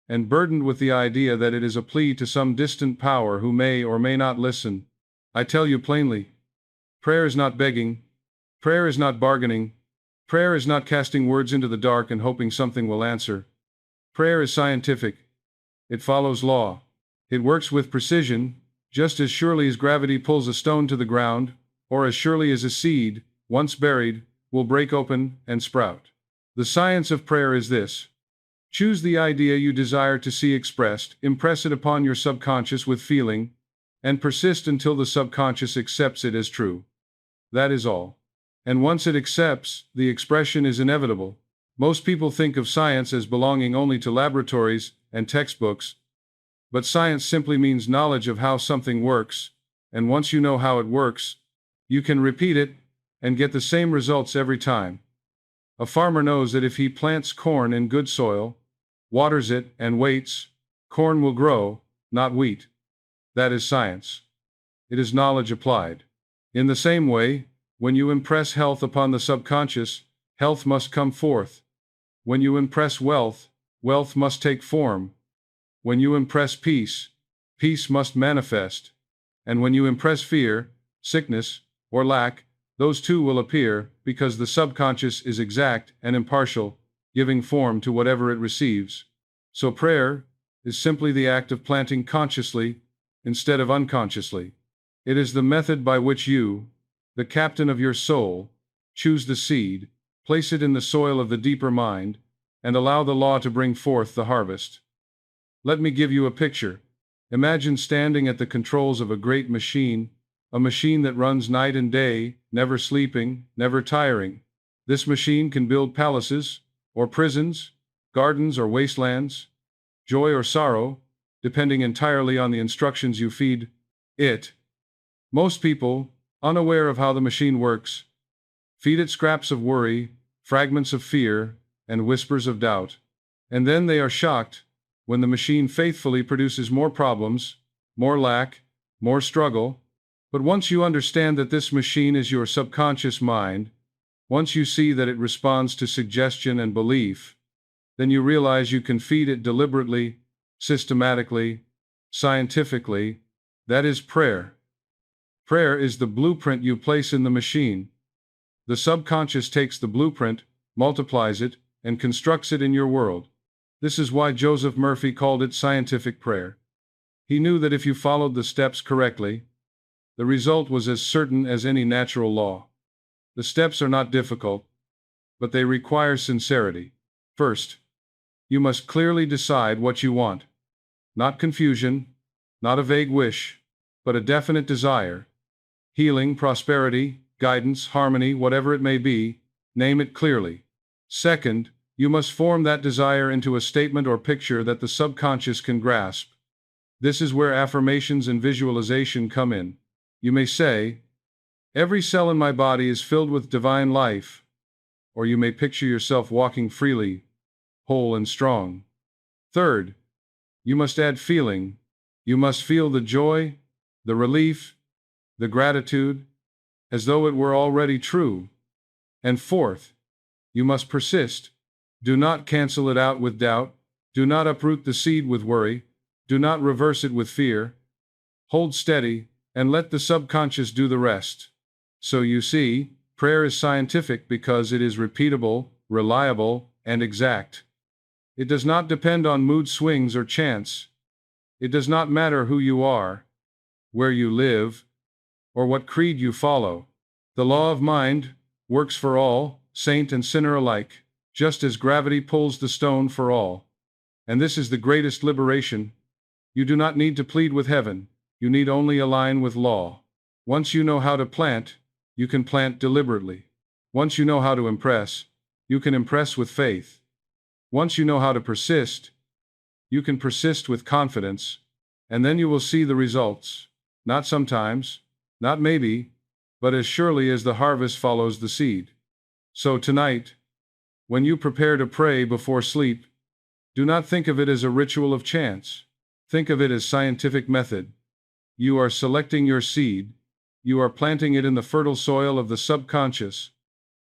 and burdened with the idea that it is a plea to some distant power who may or may not listen. I tell you plainly, prayer is not begging, prayer is not bargaining, prayer is not casting words into the dark and hoping something will answer. Prayer is scientific. It follows law. It works with precision, just as surely as gravity pulls a stone to the ground, or as surely as a seed, once buried, will break open and sprout. The science of prayer is this. Choose the idea you desire to see expressed, impress it upon your subconscious with feeling, and persist until the subconscious accepts it as true. That is all. And once it accepts, the expression is inevitable. Most people think of science as belonging only to laboratories and textbooks, but science simply means knowledge of how something works, and once you know how it works, you can repeat it and get the same results every time. A farmer knows that if he plants corn in good soil, waters it, and waits, corn will grow, not wheat. That is science. It is knowledge applied. In the same way, when you impress health upon the subconscious, health must come forth. When you impress wealth, wealth must take form. When you impress peace, peace must manifest. And when you impress fear, sickness, or lack, those too will appear, because the subconscious is exact and impartial, giving form to whatever it receives. So prayer is simply the act of planting consciously instead of unconsciously. It is the method by which you, the captain of your soul, choose the seed, place it in the soil of the deeper mind, and allow the law to bring forth the harvest. Let me give you a picture. Imagine standing at the controls of a great machine, a machine that runs night and day, never sleeping, never tiring. This machine can build palaces, or prisons, gardens or wastelands, joy or sorrow, depending entirely on the instructions you feed it. Most people, unaware of how the machine works, feed it scraps of worry, fragments of fear, and whispers of doubt. And then they are shocked when the machine faithfully produces more problems, more lack, more struggle. But once you understand that this machine is your subconscious mind, once you see that it responds to suggestion and belief, then you realize you can feed it deliberately, systematically, scientifically. That is prayer. Prayer is the blueprint you place in the machine. The subconscious takes the blueprint, multiplies it, and constructs it in your world. This is why Joseph Muphy called it scientific prayer. He knew that if you followed the steps correctly, the result was as certain as any natural law. The steps are not difficult, but they require sincerity. First, you must clearly decide what you want. Not confusion, not a vague wish, but a definite desire. Healing, prosperity, guidance, harmony, whatever it may be, name it clearly. Second, you must form that desire into a statement or picture that the subconscious can grasp. This is where affirmations and visualization come in. You may say, "Every cell in my body is filled with divine life," or you may picture yourself walking freely, whole and strong. Third, you must add feeling. You must feel the joy, the relief, the gratitude, as though it were already true. And fourth, you must persist. Do not cancel it out with doubt. Do not uproot the seed with worry. Do not reverse it with fear. Hold steady, and let the subconscious do the rest. So you see, prayer is scientific because it is repeatable, reliable, and exact. It does not depend on mood swings or chance. It does not matter who you are, where you live, or what creed you follow. The law of mind works for all, saint and sinner alike, just as gravity pulls the stone for all. And this is the greatest liberation. You do not need to plead with heaven, you need only align with law. Once you know how to plant, you can plant deliberately. Once you know how to impress, you can impress with faith. Once you know how to persist, you can persist with confidence, and then you will see the results. Not sometimes, not maybe, but as surely as the harvest follows the seed. So tonight, when you prepare to pray before sleep, do not think of it as a ritual of chance. Think of it as scientific method. You are selecting your seed. You are planting it in the fertile soil of the subconscious.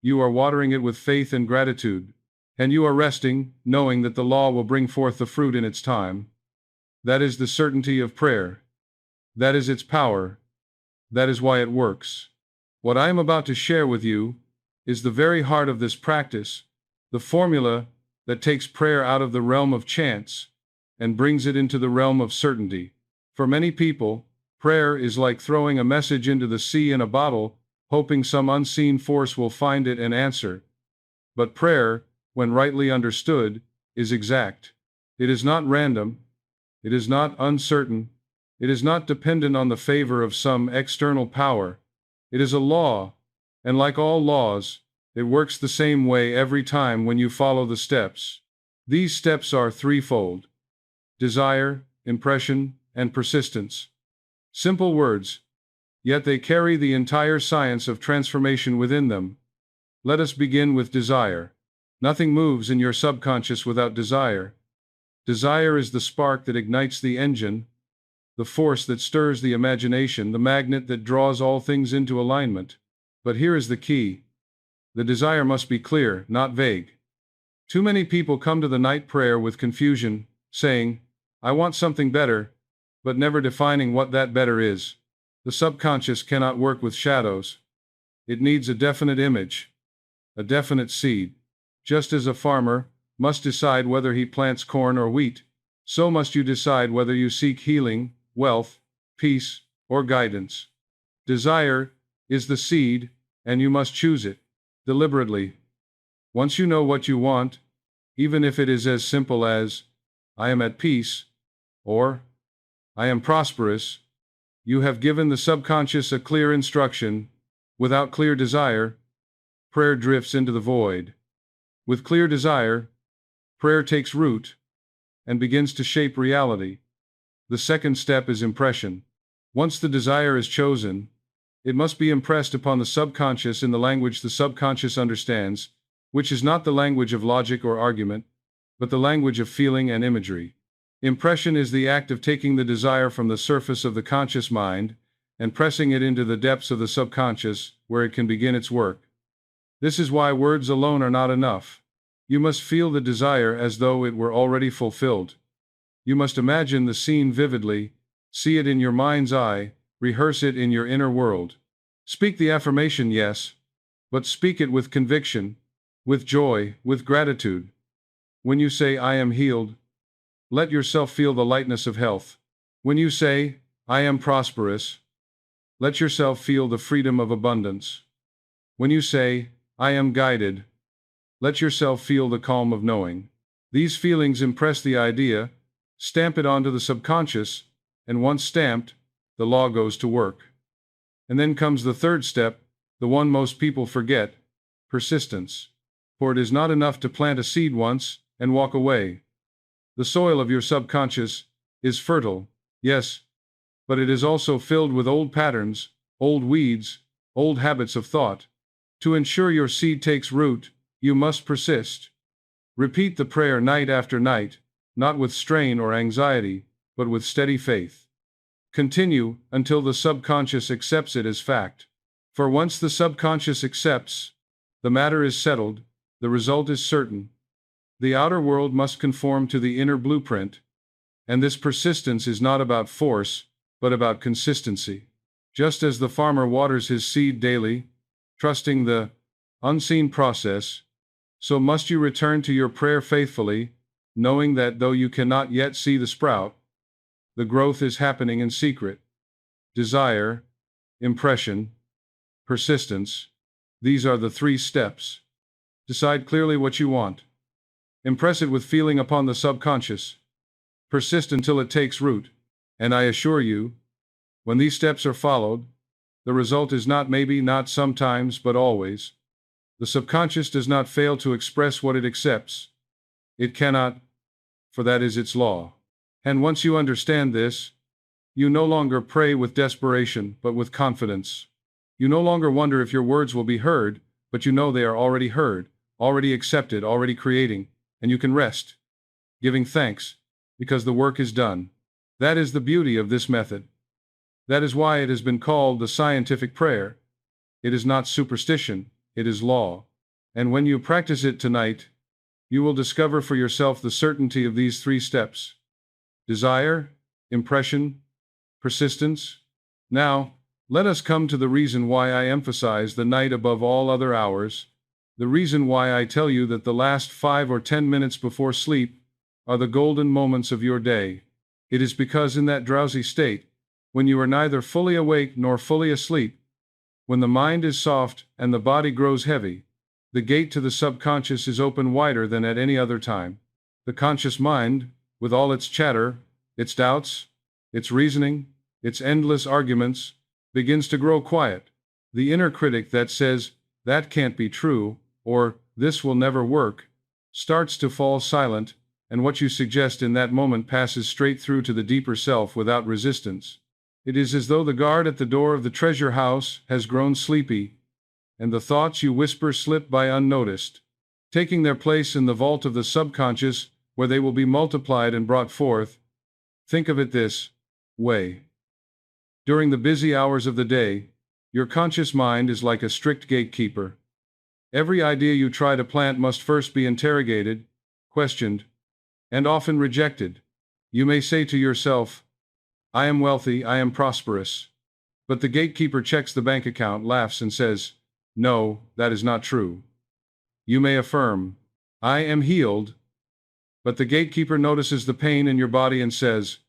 You are watering it with faith and gratitude. And you are resting, knowing that the law will bring forth the fruit in its time. That is the certainty of prayer. That is its power. That is why it works. What I am about to share with you is the very heart of this practice, the formula that takes prayer out of the realm of chance and brings it into the realm of certainty. For many people, prayer is like throwing a message into the sea in a bottle, hoping some unseen force will find it and answer. But prayer, when rightly understood, is exact. It is not random. It is not uncertain. It is not dependent on the favor of some external power. It is a law, and like all laws, it works the same way every time when you follow the steps. These steps are threefold: desire, impression, and persistence. Simple words, yet they carry the entire science of transformation within them. Let us begin with desire. Nothing moves in your subconscious without desire. Desire is the spark that ignites the engine. the force that stirs the imagination, the magnet that draws all things into alignment. But here is the key. The desire must be clear, not vague. Too many people come to the night prayer with confusion, saying, "I want something better," but never defining what that better is. The subconscious cannot work with shadows. It needs a definite image, a definite seed. Just as a farmer must decide whether he plants corn or wheat, so must you decide whether you seek healing, wealth, peace, or guidance. Desire is the seed, and you must choose it deliberately. Once you know what you want, even if it is as simple as, "I am at peace," or "I am prosperous," you have given the subconscious a clear instruction. Without clear desire, prayer drifts into the void. With clear desire, prayer takes root and begins to shape reality. The second step is impression. Once the desire is chosen, it must be impressed upon the subconscious in the language the subconscious understands, which is not the language of logic or argument, but the language of feeling and imagery. Impression is the act of taking the desire from the surface of the conscious mind and pressing it into the depths of the subconscious, where it can begin its work. This is why words alone are not enough. You must feel the desire as though it were already fulfilled. You must imagine the scene vividly, see it in your mind's eye, rehearse it in your inner world. Speak the affirmation, yes, but speak it with conviction, with joy, with gratitude. When you say, "I am healed," let yourself feel the lightness of health. When you say, "I am prosperous," let yourself feel the freedom of abundance. When you say, "I am guided," let yourself feel the calm of knowing. These feelings impress the idea, stamp it onto the subconscious, and once stamped, the law goes to work. And then comes the third step, the one most people forget: persistence. For it is not enough to plant a seed once and walk away. The soil of your subconscious is fertile, yes, but it is also filled with old patterns, old weeds, old habits of thought. To ensure your seed takes root, you must persist. Repeat the prayer night after night, not with strain or anxiety, but with steady faith. Continue until the subconscious accepts it as fact. For once the subconscious accepts, the matter is settled, the result is certain. The outer world must conform to the inner blueprint, and this persistence is not about force, but about consistency. Just as the farmer waters his seed daily, trusting the unseen process, so must you return to your prayer faithfully, knowing that though you cannot yet see the sprout, the growth is happening in secret. Desire, impression, persistence. These are the three steps. Decide clearly what you want. Impress it with feeling upon the subconscious. Persist until it takes root. And I assure you, when these steps are followed, the result is not maybe, not sometimes, but always. The subconscious does not fail to express what it accepts. It cannot, for that is its law. And once you understand this, you no longer pray with desperation, but with confidence. You no longer wonder if your words will be heard, but you know they are already heard, already accepted, already creating, and you can rest, giving thanks, because the work is done. That is the beauty of this method. That is why it has been called the scientific prayer. It is not superstition, it is law. And when you practice it tonight, you will discover for yourself the certainty of these three steps: desire, impression, persistence. Now, let us come to the reason why I emphasize the night above all other hours, the reason why I tell you that the last 5 or 10 minutes before sleep are the golden moments of your day. It is because in that drowsy state, when you are neither fully awake nor fully asleep, when the mind is soft and the body grows heavy, the gate to the subconscious is open wider than at any other time. The conscious mind, with all its chatter, its doubts, its reasoning, its endless arguments, begins to grow quiet. The inner critic that says, "That can't be true," or "This will never work," starts to fall silent, and what you suggest in that moment passes straight through to the deeper self without resistance. It is as though the guard at the door of the treasure house has grown sleepy, and the thoughts you whisper slip by unnoticed, taking their place in the vault of the subconscious, where they will be multiplied and brought forth. Think of it this: way. During the busy hours of the day, your conscious mind is like a strict gatekeeper. Every idea you try to plant must first be interrogated, questioned, and often rejected. You may say to yourself, I am wealthy, I am prosperous. But the gatekeeper checks the bank account, laughs, and says, no, that is not true. You may affirm, I am healed, but the gatekeeper notices the pain in your body and says,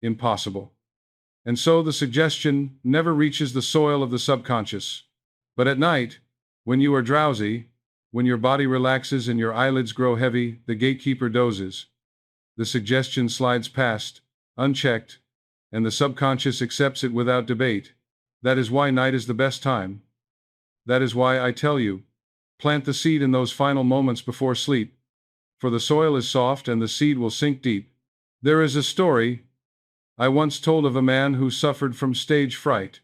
impossible. And so the suggestion never reaches the soil of the subconscious. But at night, when you are drowsy, when your body relaxes and your eyelids grow heavy, the gatekeeper dozes. The suggestion slides past, unchecked, and the subconscious accepts it without debate. That is why night is the best time. That is why I tell you, plant the seed in those final moments before sleep, for the soil is soft and the seed will sink deep. There is a story I once told of a man who suffered from stage fright.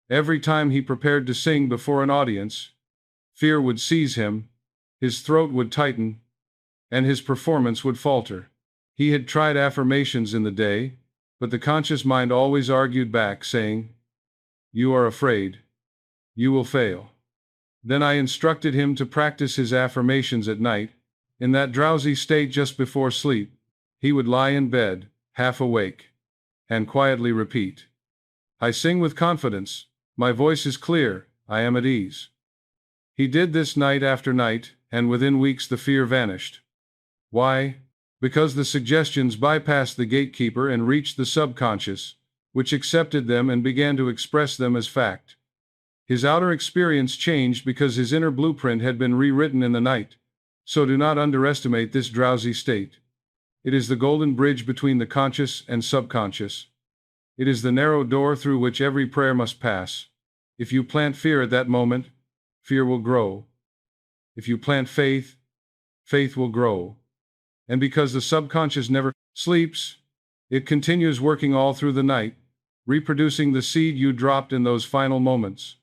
Every time he prepared to sing before an audience, fear would seize him, his throat would tighten, and his performance would falter. He had tried affirmations in the day, but the conscious mind always argued back, saying, you are afraid. You will fail. Then I instructed him to practice his affirmations at night. In that drowsy state just before sleep, he would lie in bed, half awake, and quietly repeat, I sing with confidence, my voice is clear, I am at ease. He did this night after night, and within weeks the fear vanished. Why? Because the suggestions bypassed the gatekeeper and reached the subconscious, which accepted them and began to express them as fact. His outer experience changed because his inner blueprint had been rewritten in the night. So do not underestimate this drowsy state. It is the golden bridge between the conscious and subconscious. It is the narrow door through which every prayer must pass. If you plant fear at that moment, fear will grow. If you plant faith, faith will grow. And because the subconscious never sleeps, it continues working all through the night, reproducing the seed you dropped in those final moments.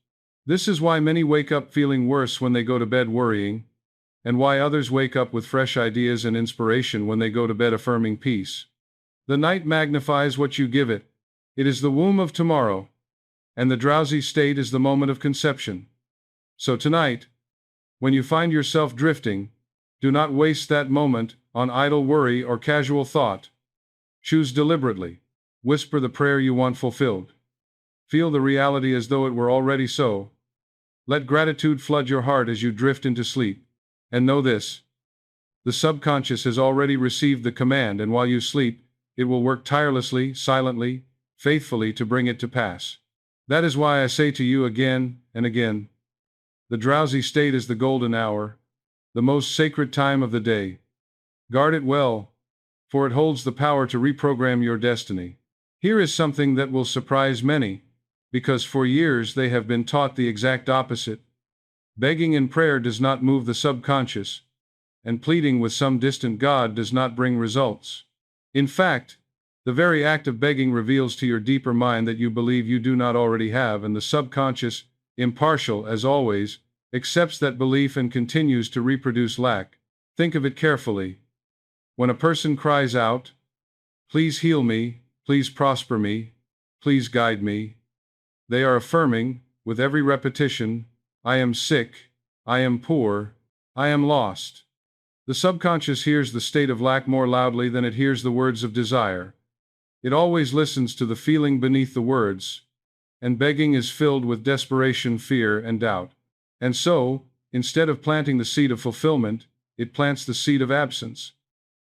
This is why many wake up feeling worse when they go to bed worrying, and why others wake up with fresh ideas and inspiration when they go to bed affirming peace. The night magnifies what you give it. It is the womb of tomorrow, and the drowsy state is the moment of conception. So tonight, when you find yourself drifting, do not waste that moment on idle worry or casual thought. Choose deliberately. Whisper the prayer you want fulfilled. Feel the reality as though it were already so. Let gratitude flood your heart as you drift into sleep. And know this: the subconscious has already received the command, and while you sleep, it will work tirelessly, silently, faithfully to bring it to pass. That is why I say to you again and again, the drowsy state is the golden hour, the most sacred time of the day. Guard it well, for it holds the power to reprogram your destiny. Here is something that will surprise many, because for years they have been taught the exact opposite. Begging in prayer does not move the subconscious, and pleading with some distant God does not bring results. In fact, the very act of begging reveals to your deeper mind that you believe you do not already have, and the subconscious, impartial as always, accepts that belief and continues to reproduce lack. Think of it carefully. When a person cries out, please heal me, please prosper me, please guide me, they are affirming, with every repetition, I am sick, I am poor, I am lost. The subconscious hears the state of lack more loudly than it hears the words of desire. It always listens to the feeling beneath the words, and begging is filled with desperation, fear, and doubt. And so, instead of planting the seed of fulfillment, it plants the seed of absence.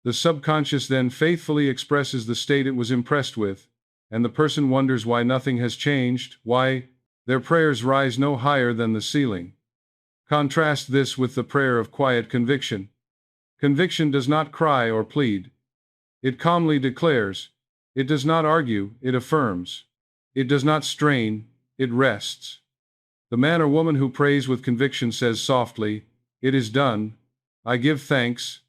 The subconscious then faithfully expresses the state it was impressed with, and the person wonders why nothing has changed, why their prayers rise no higher than the ceiling. Contrast this with the prayer of quiet conviction. Conviction does not cry or plead. It calmly declares. It does not argue, it affirms. It does not strain, it rests. The man or woman who prays with conviction says softly, it is done, I give thanks,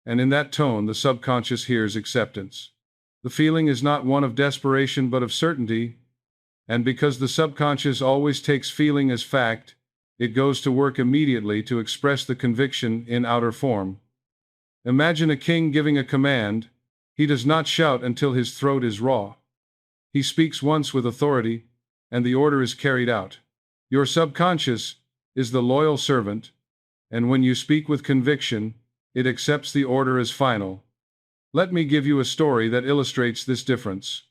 and in that tone the subconscious hears acceptance. The feeling is not one of desperation but of certainty, and because the subconscious always takes feeling as fact, it goes to work immediately to express the conviction in outer form. Imagine a king giving a command. He does not shout until his throat is raw. He speaks once with authority, and the order is carried out. Your subconscious is the loyal servant, and when you speak with conviction, it accepts the order as final. Let me give you a story that illustrates this difference.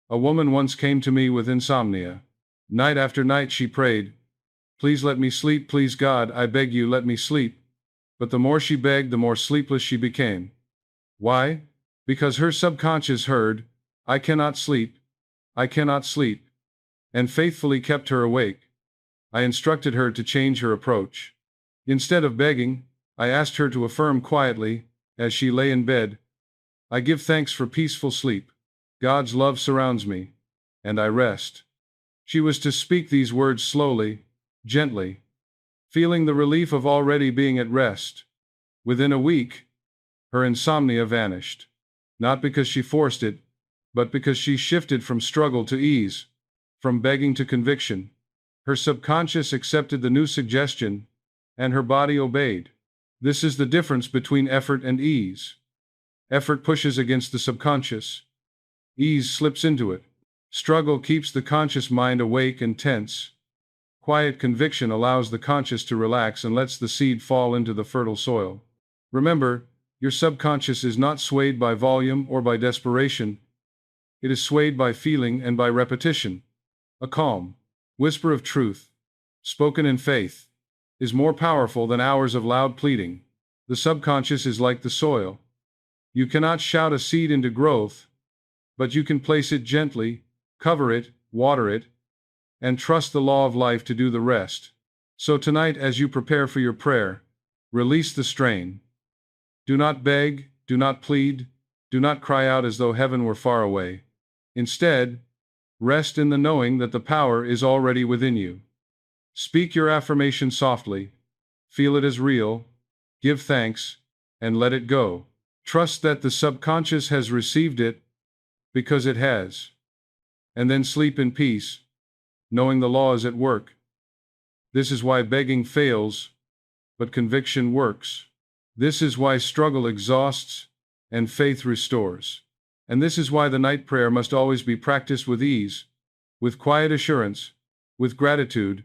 A woman once came to me with insomnia. Night after night she prayed, "Please let me sleep, please God, I beg you, let me sleep." But the more she begged, the more sleepless she became. Why? Because her subconscious heard, "I cannot sleep, I cannot sleep," and faithfully kept her awake. I instructed her to change her approach. Instead of begging, I asked her to affirm quietly, as she lay in bed, "I give thanks for peaceful sleep. God's love surrounds me, and I rest." She was to speak these words slowly, gently, feeling the relief of already being at rest. Within a week, her insomnia vanished. Not because she forced it, but because she shifted from struggle to ease, from begging to conviction. Her subconscious accepted the new suggestion, and her body obeyed. This is the difference between effort and ease. Effort pushes against the subconscious. Ease slips into it. Struggle keeps the conscious mind awake and tense. Quiet conviction allows the conscious to relax and lets the seed fall into the fertile soil. Remember, your subconscious is not swayed by volume or by desperation. It is swayed by feeling and by repetition. A calm whisper of truth, spoken in faith, is more powerful than hours of loud pleading. The subconscious is like the soil. You cannot shout a seed into growth, but you can place it gently, cover it, water it, and trust the law of life to do the rest. So tonight, as you prepare for your prayer, release the strain. Do not beg, do not plead, do not cry out as though heaven were far away. Instead, rest in the knowing that the power is already within you. Speak your affirmation softly, feel it as real, give thanks, and let it go. Trust that the subconscious has received it, because it has. And then sleep in peace, knowing the law is at work. This is why begging fails, but conviction works. This is why struggle exhausts, and faith restores. And this is why the night prayer must always be practiced with ease, with quiet assurance, with gratitude,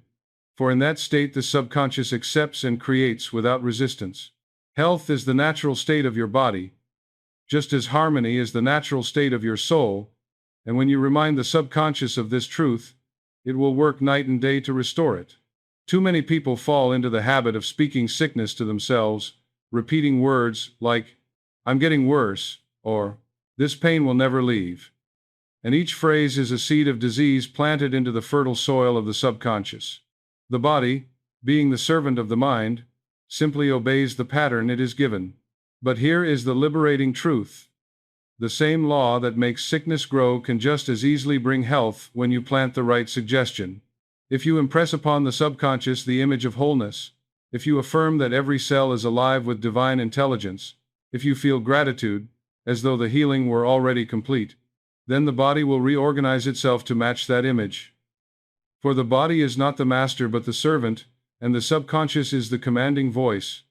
for in that state the subconscious accepts and creates without resistance. Health is the natural state of your body, just as harmony is the natural state of your soul, and when you remind the subconscious of this truth, it will work night and day to restore it. Too many people fall into the habit of speaking sickness to themselves, repeating words like, "I'm getting worse," or "This pain will never leave." And each phrase is a seed of disease planted into the fertile soil of the subconscious. The body, being the servant of the mind, simply obeys the pattern it is given. But here is the liberating truth. The same law that makes sickness grow can just as easily bring health when you plant the right suggestion. If you impress upon the subconscious the image of wholeness, if you affirm that every cell is alive with divine intelligence, if you feel gratitude, as though the healing were already complete, then the body will reorganize itself to match that image. For the body is not the master but the servant, and the subconscious is the commanding voice.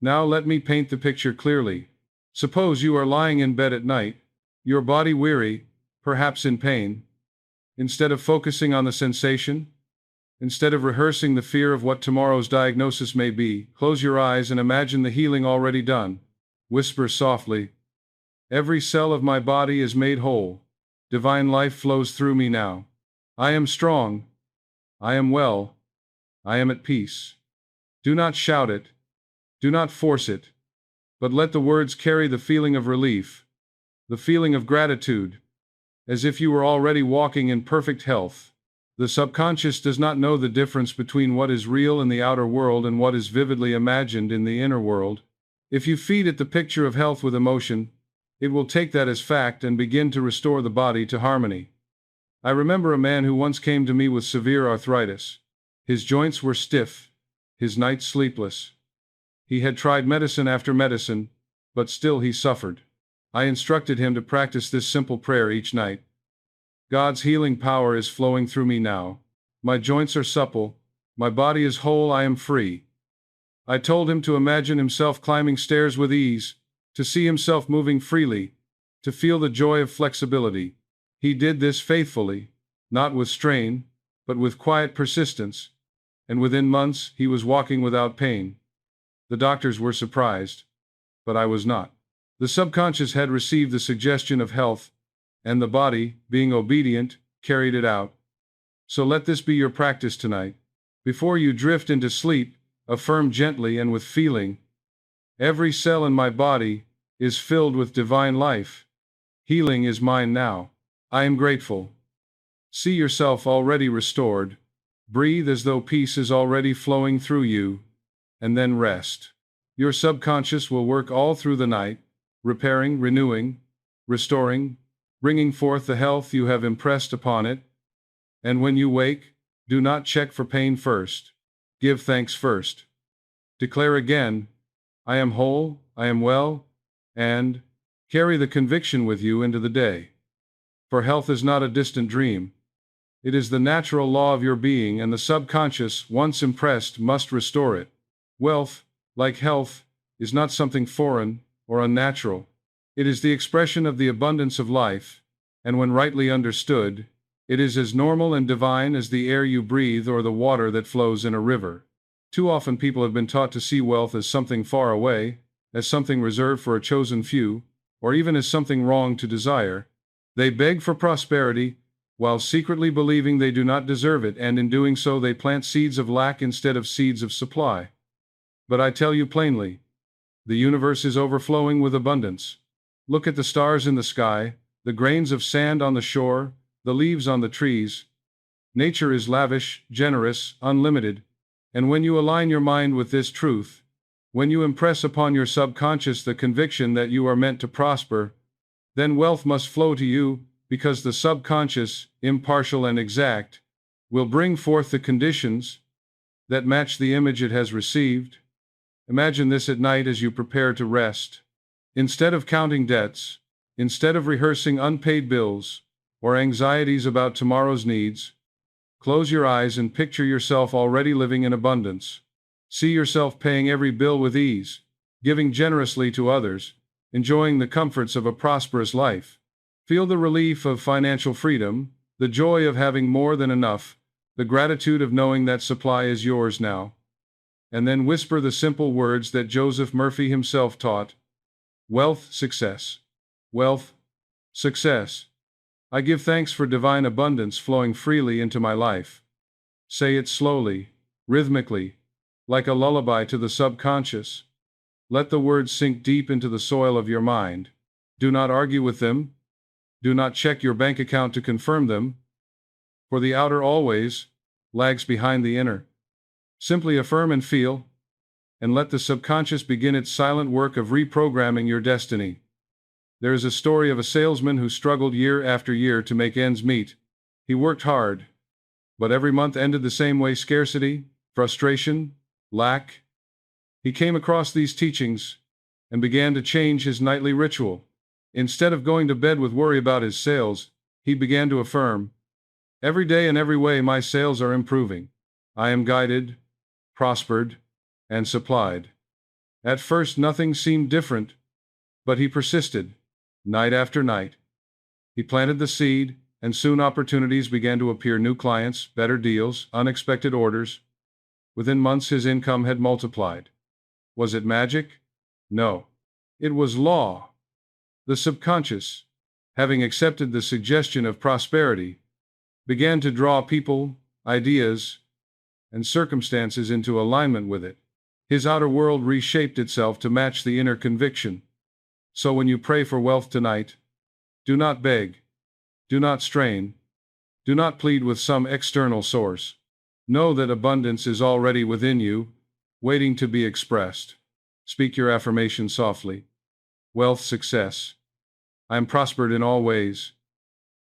Now let me paint the picture clearly. Suppose you are lying in bed at night, your body weary, perhaps in pain. Instead of focusing on the sensation, instead of rehearsing the fear of what tomorrow's diagnosis may be, close your eyes and imagine the healing already done. Whisper softly, "Every cell of my body is made whole. Divine life flows through me now. I am strong. I am well. I am at peace." Do not shout it. Do not force it. But let the words carry the feeling of relief, the feeling of gratitude, as if you were already walking in perfect health. The subconscious does not know the difference between what is real in the outer world and what is vividly imagined in the inner world. If you feed it the picture of health with emotion, it will take that as fact and begin to restore the body to harmony. I remember a man who once came to me with severe arthritis. His joints were stiff, his nights sleepless. He had tried medicine after medicine, but still he suffered. I instructed him to practice this simple prayer each night. God's healing power is flowing through me now. My joints are supple, my body is whole, I am free. I told him to imagine himself climbing stairs with ease, to see himself moving freely, to feel the joy of flexibility. He did this faithfully, not with strain, but with quiet persistence, and within months he was walking without pain. The doctors were surprised, but I was not. The subconscious had received the suggestion of health, and the body, being obedient, carried it out. So let this be your practice tonight. Before you drift into sleep, affirm gently and with feeling, "Every cell in my body is filled with divine life. Healing is mine now. I am grateful." See yourself already restored. Breathe as though peace is already flowing through you, and then rest. Your subconscious will work all through the night, repairing, renewing, restoring, bringing forth the health you have impressed upon it. And when you wake, do not check for pain first. Give thanks first. Declare again, "I am whole, I am well," and carry the conviction with you into the day. For health is not a distant dream. It is the natural law of your being, and the subconscious, once impressed, must restore it. Wealth, like health, is not something foreign or unnatural. It is the expression of the abundance of life, and when rightly understood, it is as normal and divine as the air you breathe or the water that flows in a river. Too often people have been taught to see wealth as something far away, as something reserved for a chosen few, or even as something wrong to desire. They beg for prosperity, while secretly believing they do not deserve it, and in doing so they plant seeds of lack instead of seeds of supply. But I tell you plainly, the universe is overflowing with abundance. Look at the stars in the sky, the grains of sand on the shore, the leaves on the trees. Nature is lavish, generous, unlimited, and when you align your mind with this truth, when you impress upon your subconscious the conviction that you are meant to prosper, then wealth must flow to you, because the subconscious, impartial and exact, will bring forth the conditions that match the image it has received. Imagine this at night as you prepare to rest. Instead of counting debts, instead of rehearsing unpaid bills, or anxieties about tomorrow's needs, close your eyes and picture yourself already living in abundance. See yourself paying every bill with ease, giving generously to others, enjoying the comforts of a prosperous life. Feel the relief of financial freedom, the joy of having more than enough, the gratitude of knowing that supply is yours now. And then whisper the simple words that Joseph Murphy himself taught: wealth, success. Wealth, success. I give thanks for divine abundance flowing freely into my life. Say it slowly, rhythmically, like a lullaby to the subconscious. Let the words sink deep into the soil of your mind. Do not argue with them. Do not check your bank account to confirm them, for the outer always lags behind the inner. Simply affirm and feel, and let the subconscious begin its silent work of reprogramming your destiny. There is a story of a salesman who struggled year after year to make ends meet. He worked hard, but every month ended the same way: scarcity, frustration, lack. He came across these teachings and began to change his nightly ritual. Instead of going to bed with worry about his sales, he began to affirm, "Every day in every way my sales are improving. I am guided, prospered, and supplied." At first nothing seemed different, but he persisted, night after night. He planted the seed, and soon opportunities began to appear: new clients, better deals, unexpected orders. Within months his income had multiplied. Was it magic? No. It was law. The subconscious, having accepted the suggestion of prosperity, began to draw people, ideas, and circumstances into alignment with it. His outer world reshaped itself to match the inner conviction. So when you pray for wealth tonight, do not beg, do not strain, do not plead with some external source. Know that abundance is already within you, waiting to be expressed. Speak your affirmation softly. Wealth, success. I am prospered in all ways.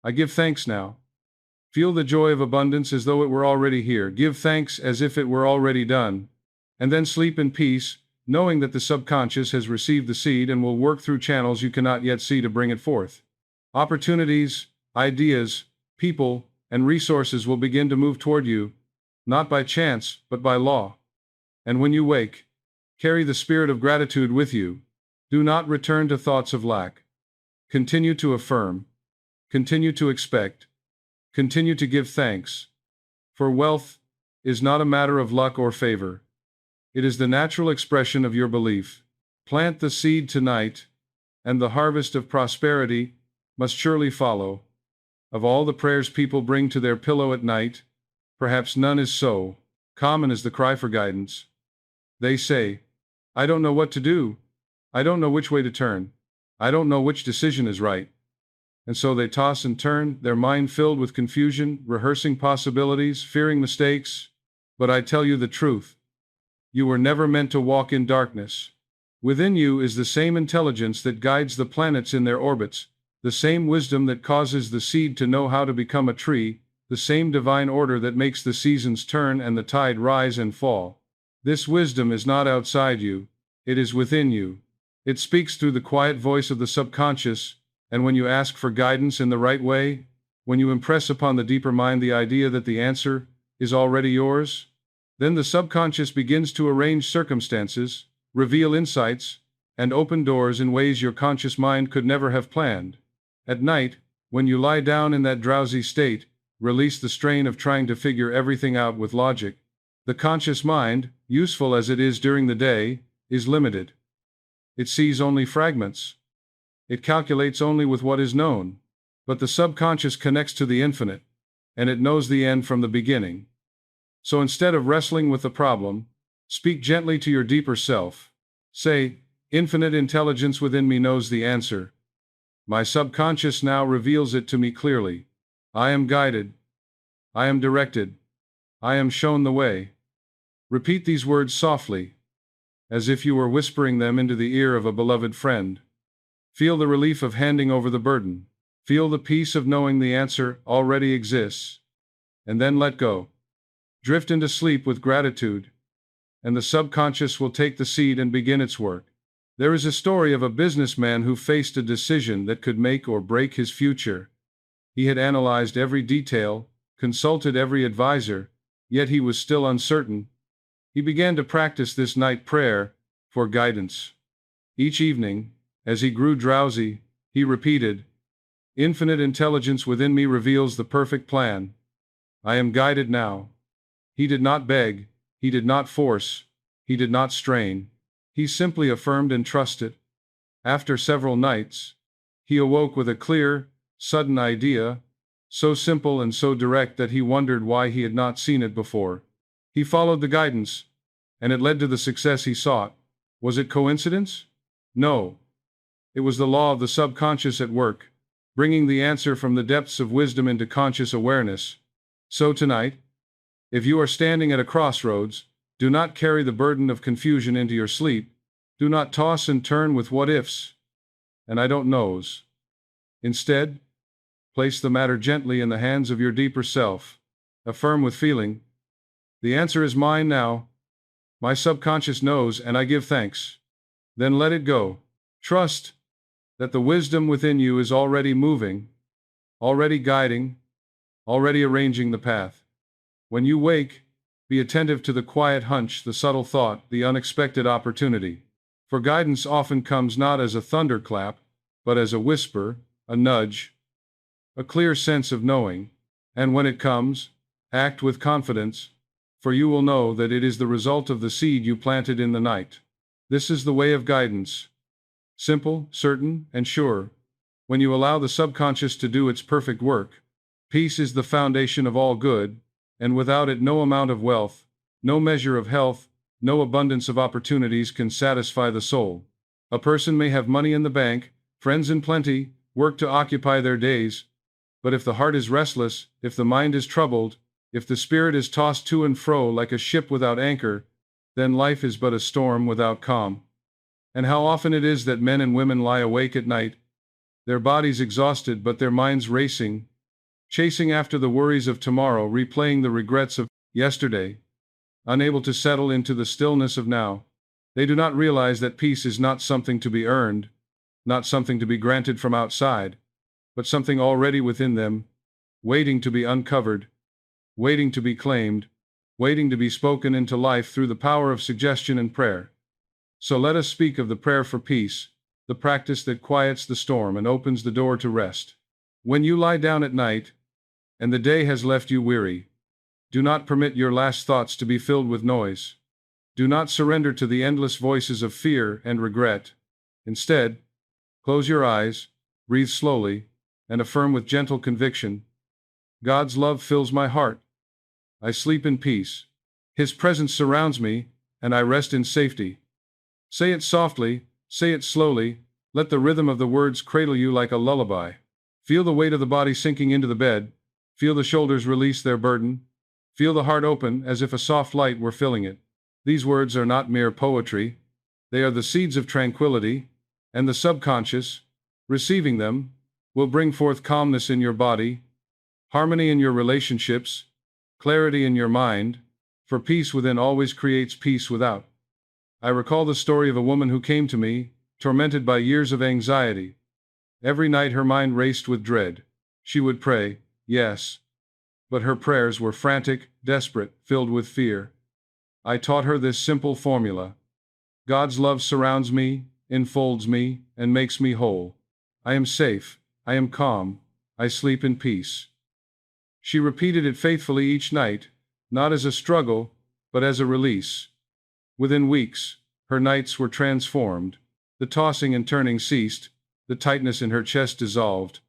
I give thanks now. Feel the joy of abundance as though it were already here. Give thanks as if it were already done. And then sleep in peace, knowing that the subconscious has received the seed and will work through channels you cannot yet see to bring it forth. Opportunities, ideas, people, and resources will begin to move toward you, not by chance, but by law. And when you wake, carry the spirit of gratitude with you. Do not return to thoughts of lack. Continue to affirm, Continue to expect. Continue to give thanks. For wealth is not a matter of luck or favor. It is the natural expression of your belief. Plant the seed tonight, and the harvest of prosperity must surely follow. Of all the prayers people bring to their pillow at night, perhaps none is so common as the cry for guidance. They say, "I don't know what to do. I don't know which way to turn. I don't know which decision is right." And so they toss and turn, their mind filled with confusion, rehearsing possibilities, fearing mistakes. But I tell you the truth. You were never meant to walk in darkness. Within you is the same intelligence that guides the planets in their orbits, the same wisdom that causes the seed to know how to become a tree, the same divine order that makes the seasons turn and the tide rise and fall. This wisdom is not outside you, it is within you. It speaks through the quiet voice of the subconscious, and when you ask for guidance in the right way, when you impress upon the deeper mind the idea that the answer is already yours, then the subconscious begins to arrange circumstances, reveal insights, and open doors in ways your conscious mind could never have planned. At night, when you lie down in that drowsy state, release the strain of trying to figure everything out with logic. The conscious mind, useful as it is during the day, is limited. It sees only fragments. It calculates only with what is known. But the subconscious connects to the infinite, and it knows the end from the beginning. So instead of wrestling with the problem, speak gently to your deeper self. Say, "Infinite intelligence within me knows the answer. My subconscious now reveals it to me clearly. I am guided. I am directed. I am shown the way." Repeat these words softly, as if you were whispering them into the ear of a beloved friend. Feel the relief of handing over the burden. Feel the peace of knowing the answer already exists. And then let go. Drift into sleep with gratitude, and the subconscious will take the seed and begin its work. There is a story of a businessman who faced a decision that could make or break his future. He had analyzed every detail, consulted every advisor, yet he was still uncertain. He began to practice this night prayer for guidance. Each evening, as he grew drowsy, he repeated, "Infinite intelligence within me reveals the perfect plan. I am guided now." He did not beg, he did not force, he did not strain. He simply affirmed and trusted. After several nights, he awoke with a clear, sudden idea, so simple and so direct that he wondered why he had not seen it before. He followed the guidance, and it led to the success he sought. Was it coincidence? No. It was the law of the subconscious at work, bringing the answer from the depths of wisdom into conscious awareness. So tonight, if you are standing at a crossroads, do not carry the burden of confusion into your sleep. Do not toss and turn with what ifs and I don't knows. Instead, place the matter gently in the hands of your deeper self. Affirm with feeling, "The answer is mine now. My subconscious knows, and I give thanks." Then let it go. Trust that the wisdom within you is already moving, already guiding, already arranging the path. When you wake, be attentive to the quiet hunch, the subtle thought, the unexpected opportunity. For guidance often comes not as a thunderclap, but as a whisper, a nudge, a clear sense of knowing. And when it comes, act with confidence, for you will know that it is the result of the seed you planted in the night. This is the way of guidance. Simple, certain, and sure. When you allow the subconscious to do its perfect work, peace is the foundation of all good, and without it no amount of wealth, no measure of health, no abundance of opportunities can satisfy the soul. A person may have money in the bank, friends in plenty, work to occupy their days, but if the heart is restless, if the mind is troubled, if the spirit is tossed to and fro like a ship without anchor, then life is but a storm without calm. And how often it is that men and women lie awake at night, their bodies exhausted but their minds racing, chasing after the worries of tomorrow, replaying the regrets of yesterday, unable to settle into the stillness of now. They do not realize that peace is not something to be earned, not something to be granted from outside, but something already within them, waiting to be uncovered, waiting to be claimed, waiting to be spoken into life through the power of suggestion and prayer. So let us speak of the prayer for peace, the practice that quiets the storm and opens the door to rest. When you lie down at night, and the day has left you weary, do not permit your last thoughts to be filled with noise. Do not surrender to the endless voices of fear and regret. Instead, close your eyes, breathe slowly, and affirm with gentle conviction, God's love fills my heart. I sleep in peace. His presence surrounds me, and I rest in safety. Say it softly, say it slowly, let the rhythm of the words cradle you like a lullaby. Feel the weight of the body sinking into the bed, feel the shoulders release their burden, feel the heart open as if a soft light were filling it. These words are not mere poetry, they are the seeds of tranquility, and the subconscious, receiving them, will bring forth calmness in your body, harmony in your relationships, clarity in your mind, for peace within always creates peace without. I recall the story of a woman who came to me, tormented by years of anxiety. Every night her mind raced with dread. She would pray, yes, but her prayers were frantic, desperate, filled with fear. I taught her this simple formula. God's love surrounds me, enfolds me, and makes me whole. I am safe, I am calm, I sleep in peace. She repeated it faithfully each night, not as a struggle, but as a release. Within weeks, her nights were transformed. The tossing and turning ceased, the tightness in her chest dissolved,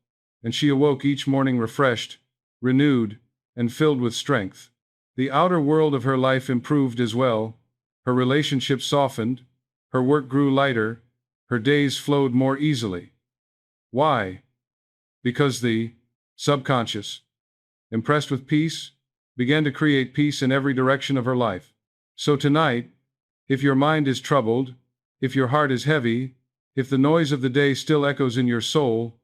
and she awoke each morning refreshed, renewed, and filled with strength. The outer world of her life improved as well. Her relationships softened, her work grew lighter, her days flowed more easily. Why? Because the subconscious, impressed with peace, began to create peace in every direction of her life. So tonight, if your mind is troubled, if your heart is heavy, if the noise of the day still echoes in your soul,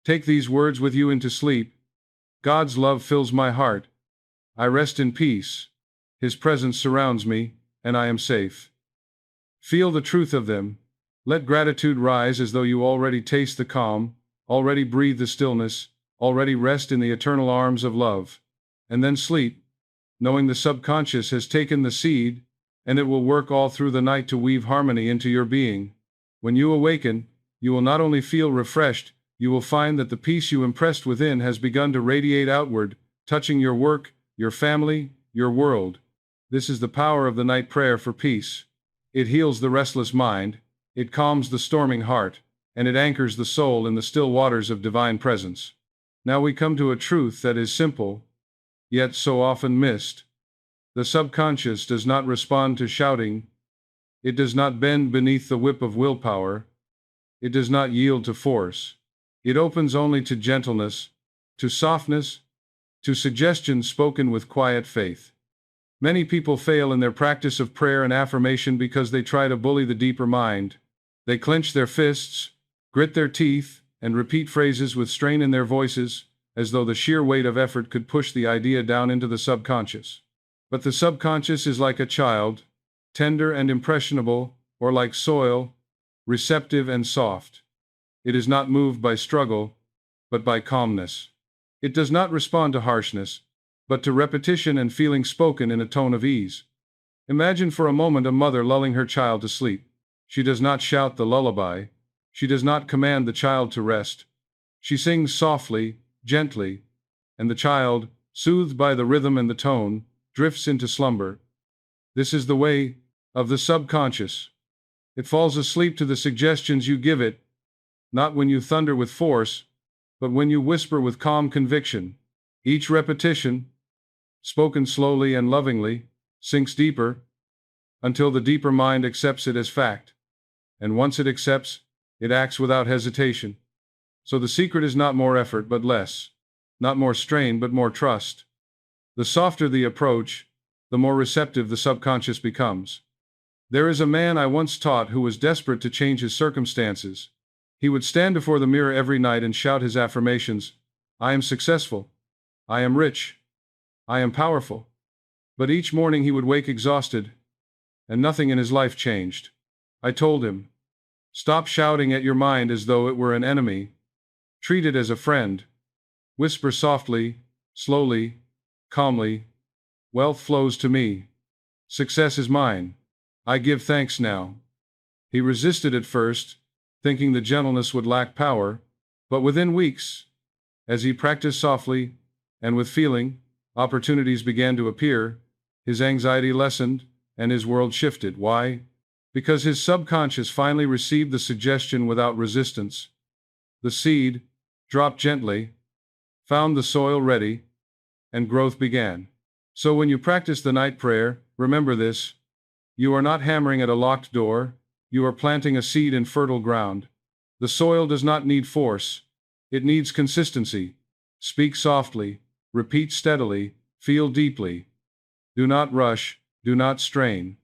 take these words with you into sleep. God's love fills my heart. I rest in peace. His presence surrounds me, and I am safe. Feel the truth of them. Let gratitude rise as though you already taste the calm, already breathe the stillness, already rest in the eternal arms of love. And then sleep, knowing the subconscious has taken the seed, and it will work all through the night to weave harmony into your being. When you awaken, you will not only feel refreshed, you will find that the peace you impressed within has begun to radiate outward, touching your work, your family, your world. This is the power of the night prayer for peace. It heals the restless mind, it calms the storming heart, and it anchors the soul in the still waters of divine presence. Now we come to a truth that is simple, yet so often missed. The subconscious does not respond to shouting. It does not bend beneath the whip of willpower. It does not yield to force. It opens only to gentleness, to softness, to suggestions spoken with quiet faith. Many people fail in their practice of prayer and affirmation because they try to bully the deeper mind. They clench their fists, grit their teeth, and repeat phrases with strain in their voices, as though the sheer weight of effort could push the idea down into the subconscious. But the subconscious is like a child, tender and impressionable, or like soil, receptive and soft. It is not moved by struggle, but by calmness. It does not respond to harshness, but to repetition and feeling spoken in a tone of ease. Imagine for a moment a mother lulling her child to sleep. She does not shout the lullaby. She does not command the child to rest. She sings softly, gently, and the child, soothed by the rhythm and the tone, drifts into slumber. This is the way of the subconscious. It falls asleep to the suggestions you give it, not when you thunder with force, but when you whisper with calm conviction. Each repetition, spoken slowly and lovingly, sinks deeper, until the deeper mind accepts it as fact. And once it accepts, it acts without hesitation. So the secret is not more effort but less, not more strain but more trust. The softer the approach, the more receptive the subconscious becomes. There is a man I once taught who was desperate to change his circumstances. He would stand before the mirror every night and shout his affirmations, I am successful, I am rich, I am powerful. But each morning he would wake exhausted, and nothing in his life changed. I told him, stop shouting at your mind as though it were an enemy. Treat it as a friend. Whisper softly, slowly, calmly, wealth flows to me. Success is mine. I give thanks now. He resisted at first, thinking the gentleness would lack power, but within weeks, As he practiced softly and with feeling, opportunities began to appear, his anxiety lessened, and his world shifted. Why? Because his subconscious finally received the suggestion without resistance. The seed, dropped gently, found the soil ready, and growth began. So when you practice the night prayer, remember this: you are not hammering at a locked door, you are planting a seed in fertile ground. The soil does not need force, it needs consistency. Speak softly, repeat steadily, feel deeply. Do not rush, do not strain.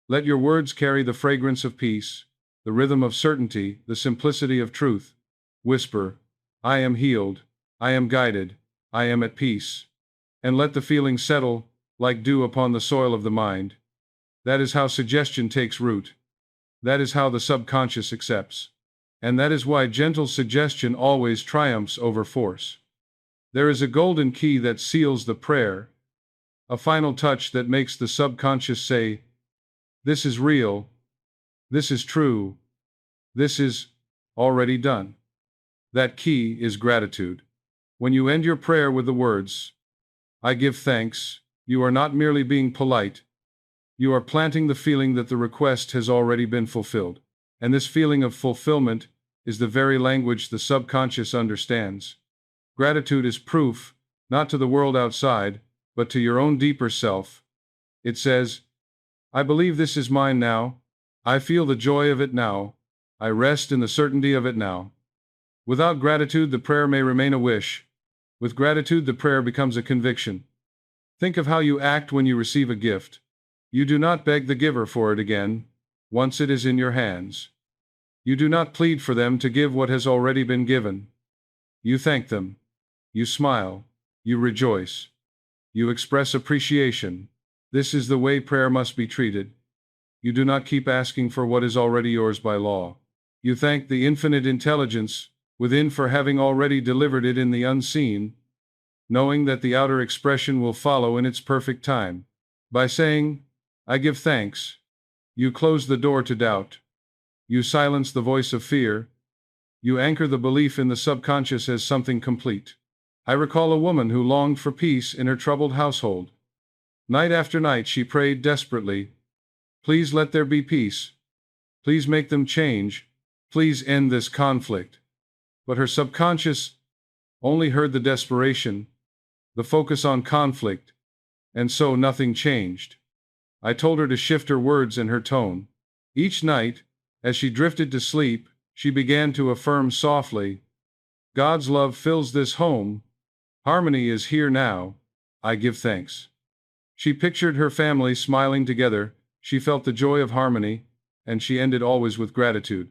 Let your words carry the fragrance of peace, the rhythm of certainty, the simplicity of truth. Whisper, I am healed, I am guided, I am at peace. And let the feeling settle, like dew upon the soil of the mind. That is how suggestion takes root. That is how the subconscious accepts. And that is why gentle suggestion always triumphs over force. There is a golden key that seals the prayer, a final touch that makes the subconscious say, this is real, this is true, this is already done. That key is gratitude. When you end your prayer with the words, I give thanks, you are not merely being polite, you are planting the feeling that the request has already been fulfilled. And this feeling of fulfillment is the very language the subconscious understands. Gratitude is proof, not to the world outside, but to your own deeper self. It says, I believe this is mine now, I feel the joy of it now, I rest in the certainty of it now. Without gratitude, the prayer may remain a wish. With gratitude, the prayer becomes a conviction. Think of how you act when you receive a gift. You do not beg the giver for it again, once it is in your hands. You do not plead for them to give what has already been given. You thank them. You smile. You rejoice. You express appreciation. This is the way prayer must be treated. You do not keep asking for what is already yours by law. You thank the infinite intelligence within for having already delivered it in the unseen, knowing that the outer expression will follow in its perfect time. By saying, I give thanks, you close the door to doubt. You silence the voice of fear. You anchor the belief in the subconscious as something complete. I recall a woman who longed for peace in her troubled household. Night after night she prayed desperately, please let there be peace. Please make them change. Please end this conflict. But her subconscious only heard the desperation, the focus on conflict, and so nothing changed. I told her to shift her words and her tone. Each night, as she drifted to sleep, she began to affirm softly, God's love fills this home. Harmony is here now. I give thanks. She pictured her family smiling together. She felt the joy of harmony, and she ended always with gratitude.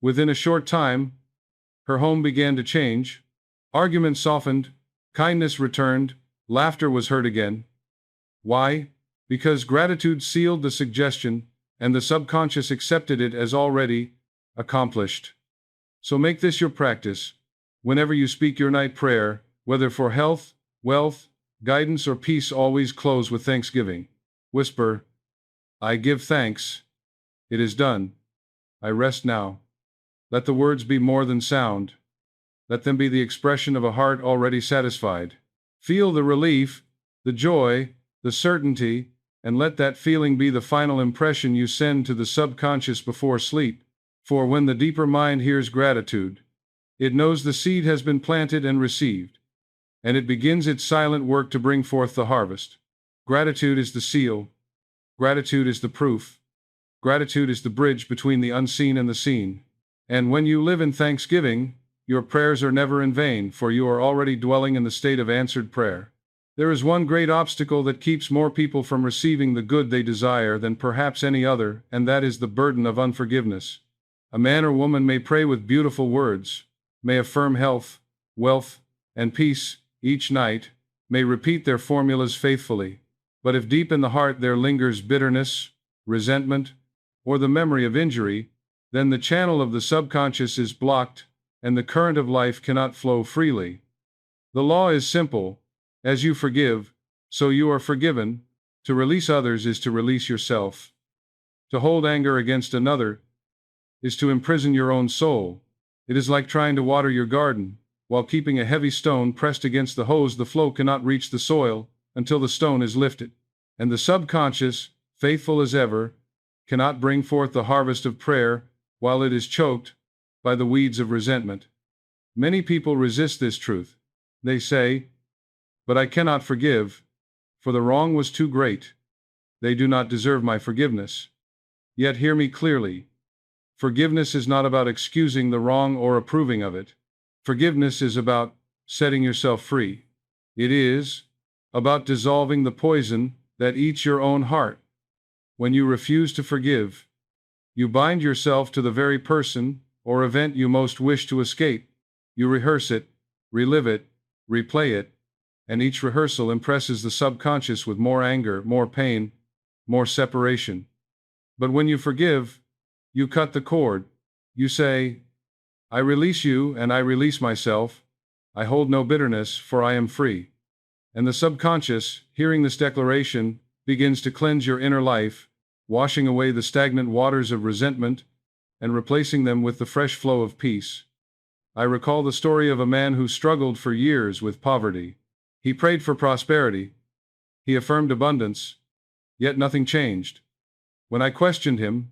Within a short time, her home began to change. Arguments softened, kindness returned, laughter was heard again. Why? Because gratitude sealed the suggestion, and the subconscious accepted it as already accomplished. So make this your practice. Whenever you speak your night prayer, whether for health, wealth, guidance, or peace, always close with thanksgiving. Whisper, I give thanks. It is done. I rest now. Let the words be more than sound. Let them be the expression of a heart already satisfied. Feel the relief, the joy, the certainty, and let that feeling be the final impression you send to the subconscious before sleep. For when the deeper mind hears gratitude, it knows the seed has been planted and received, and it begins its silent work to bring forth the harvest. Gratitude is the seal. Gratitude is the proof. Gratitude is the bridge between the unseen and the seen. And when you live in thanksgiving, your prayers are never in vain, for you are already dwelling in the state of answered prayer. There is one great obstacle that keeps more people from receiving the good they desire than perhaps any other, and that is the burden of unforgiveness. A man or woman may pray with beautiful words, may affirm health, wealth, and peace each night, may repeat their formulas faithfully, but if deep in the heart there lingers bitterness, resentment, or the memory of injury, then the channel of the subconscious is blocked, and the current of life cannot flow freely. The law is simple. As you forgive, so you are forgiven. To release others is to release yourself. To hold anger against another is to imprison your own soul. It is like trying to water your garden. while keeping a heavy stone pressed against the hose. The flow cannot reach the soil until the stone is lifted. And the subconscious, faithful as ever, cannot bring forth the harvest of prayer while it is choked by the weeds of resentment. Many people resist this truth. They say, "But I cannot forgive, for the wrong was too great. They do not deserve my forgiveness." Yet hear me clearly. Forgiveness is not about excusing the wrong or approving of it. Forgiveness is about setting yourself free. It is about dissolving the poison that eats your own heart. When you refuse to forgive, you bind yourself to the very person or event you most wish to escape. You rehearse it, relive it, replay it, and each rehearsal impresses the subconscious with more anger, more pain, more separation. But when you forgive, you cut the cord. You say, "I release you and I release myself. I hold no bitterness, for I am free." And the subconscious, hearing this declaration, begins to cleanse your inner life, washing away the stagnant waters of resentment and replacing them with the fresh flow of peace. I recall the story of a man who struggled for years with poverty. He prayed for prosperity. He affirmed abundance, yet nothing changed. When I questioned him,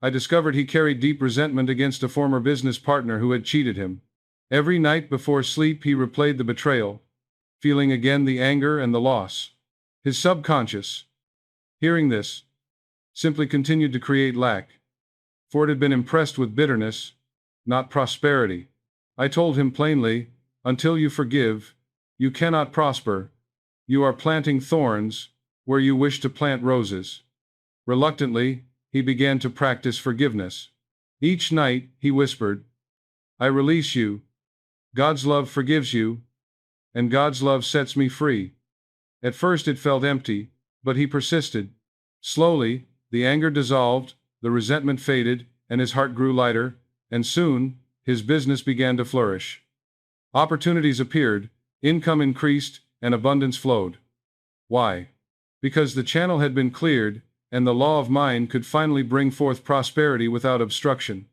I discovered he carried deep resentment against a former business partner who had cheated him. Every night before sleep, he replayed the betrayal, feeling again the anger and the loss. His subconscious, hearing this, simply continued to create lack, for it had been impressed with bitterness, not prosperity. I told him plainly, "Until you forgive, you cannot prosper. You are planting thorns where you wish to plant roses." Reluctantly, he began to practice forgiveness. Each night, he whispered, "I release you. God's love forgives you, and God's love sets me free." At first it felt empty, but he persisted. Slowly, the anger dissolved, the resentment faded, and his heart grew lighter, and soon, his business began to flourish. Opportunities appeared, income increased, and abundance flowed. Why? Because the channel had been cleared, and the law of mind could finally bring forth prosperity without obstruction.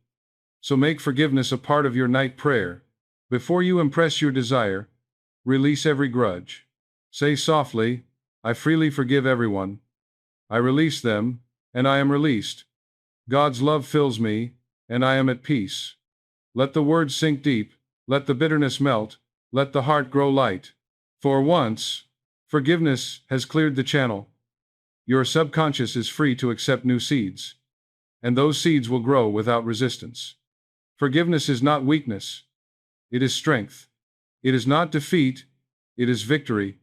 So make forgiveness a part of your night prayer. Before you impress your desire, release every grudge. Say softly, "I freely forgive everyone. I release them, and I am released. God's love fills me, and I am at peace." Let the words sink deep, let the bitterness melt, let the heart grow light. For once, forgiveness has cleared the channel. Your subconscious is free to accept new seeds, and those seeds will grow without resistance. Forgiveness is not weakness. It is strength. It is not defeat. It is victory.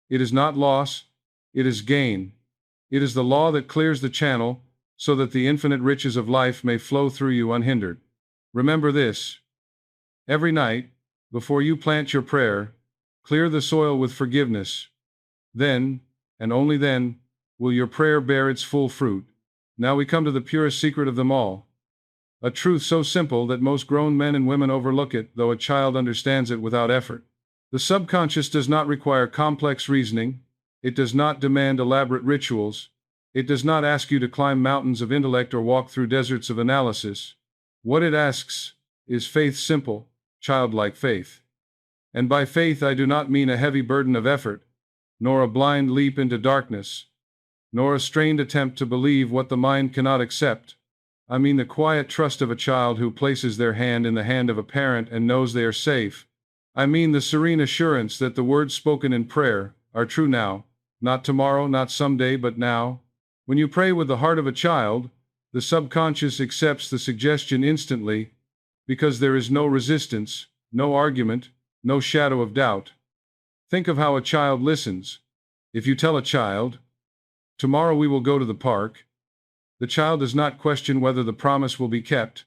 It is not loss. It is gain. It is the law that clears the channel so that the infinite riches of life may flow through you unhindered. Remember this. Every night, before you plant your prayer, clear the soil with forgiveness. Then, and only then, will your prayer bear its full fruit. Now we come to the purest secret of them all. A truth so simple that most grown men and women overlook it, though a child understands it without effort. The subconscious does not require complex reasoning. It does not demand elaborate rituals. It does not ask you to climb mountains of intellect or walk through deserts of analysis. What it asks is faith, simple, childlike faith. And by faith I do not mean a heavy burden of effort, nor a blind leap into darkness, nor a strained attempt to believe what the mind cannot accept. I mean the quiet trust of a child who places their hand in the hand of a parent and knows they are safe. I mean the serene assurance that the words spoken in prayer are true now, not tomorrow, not someday, but now. When you pray with the heart of a child, the subconscious accepts the suggestion instantly, because there is no resistance, no argument, no shadow of doubt. Think of how a child listens. If you tell a child, "Tomorrow we will go to the park," the child does not question whether the promise will be kept.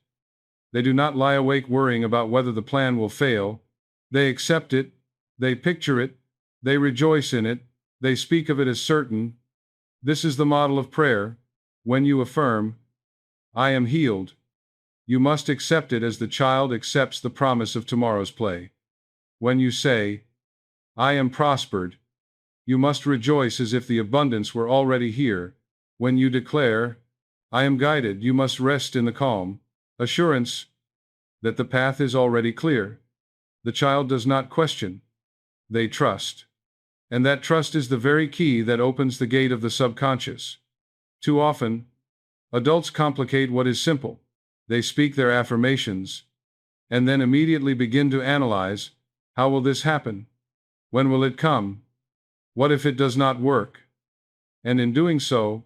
They do not lie awake worrying about whether the plan will fail. They accept it, they picture it, they rejoice in it, they speak of it as certain. This is the model of prayer. When you affirm, "I am healed," you must accept it as the child accepts the promise of tomorrow's play. When you say, "I am prospered," you must rejoice as if the abundance were already here. When you declare, "I am guided," you must rest in the calm assurance that the path is already clear. The child does not question. They trust. And that trust is the very key that opens the gate of the subconscious. Too often, adults complicate what is simple. They speak their affirmations, and then immediately begin to analyze, how will this happen? When will it come? What if it does not work? And in doing so,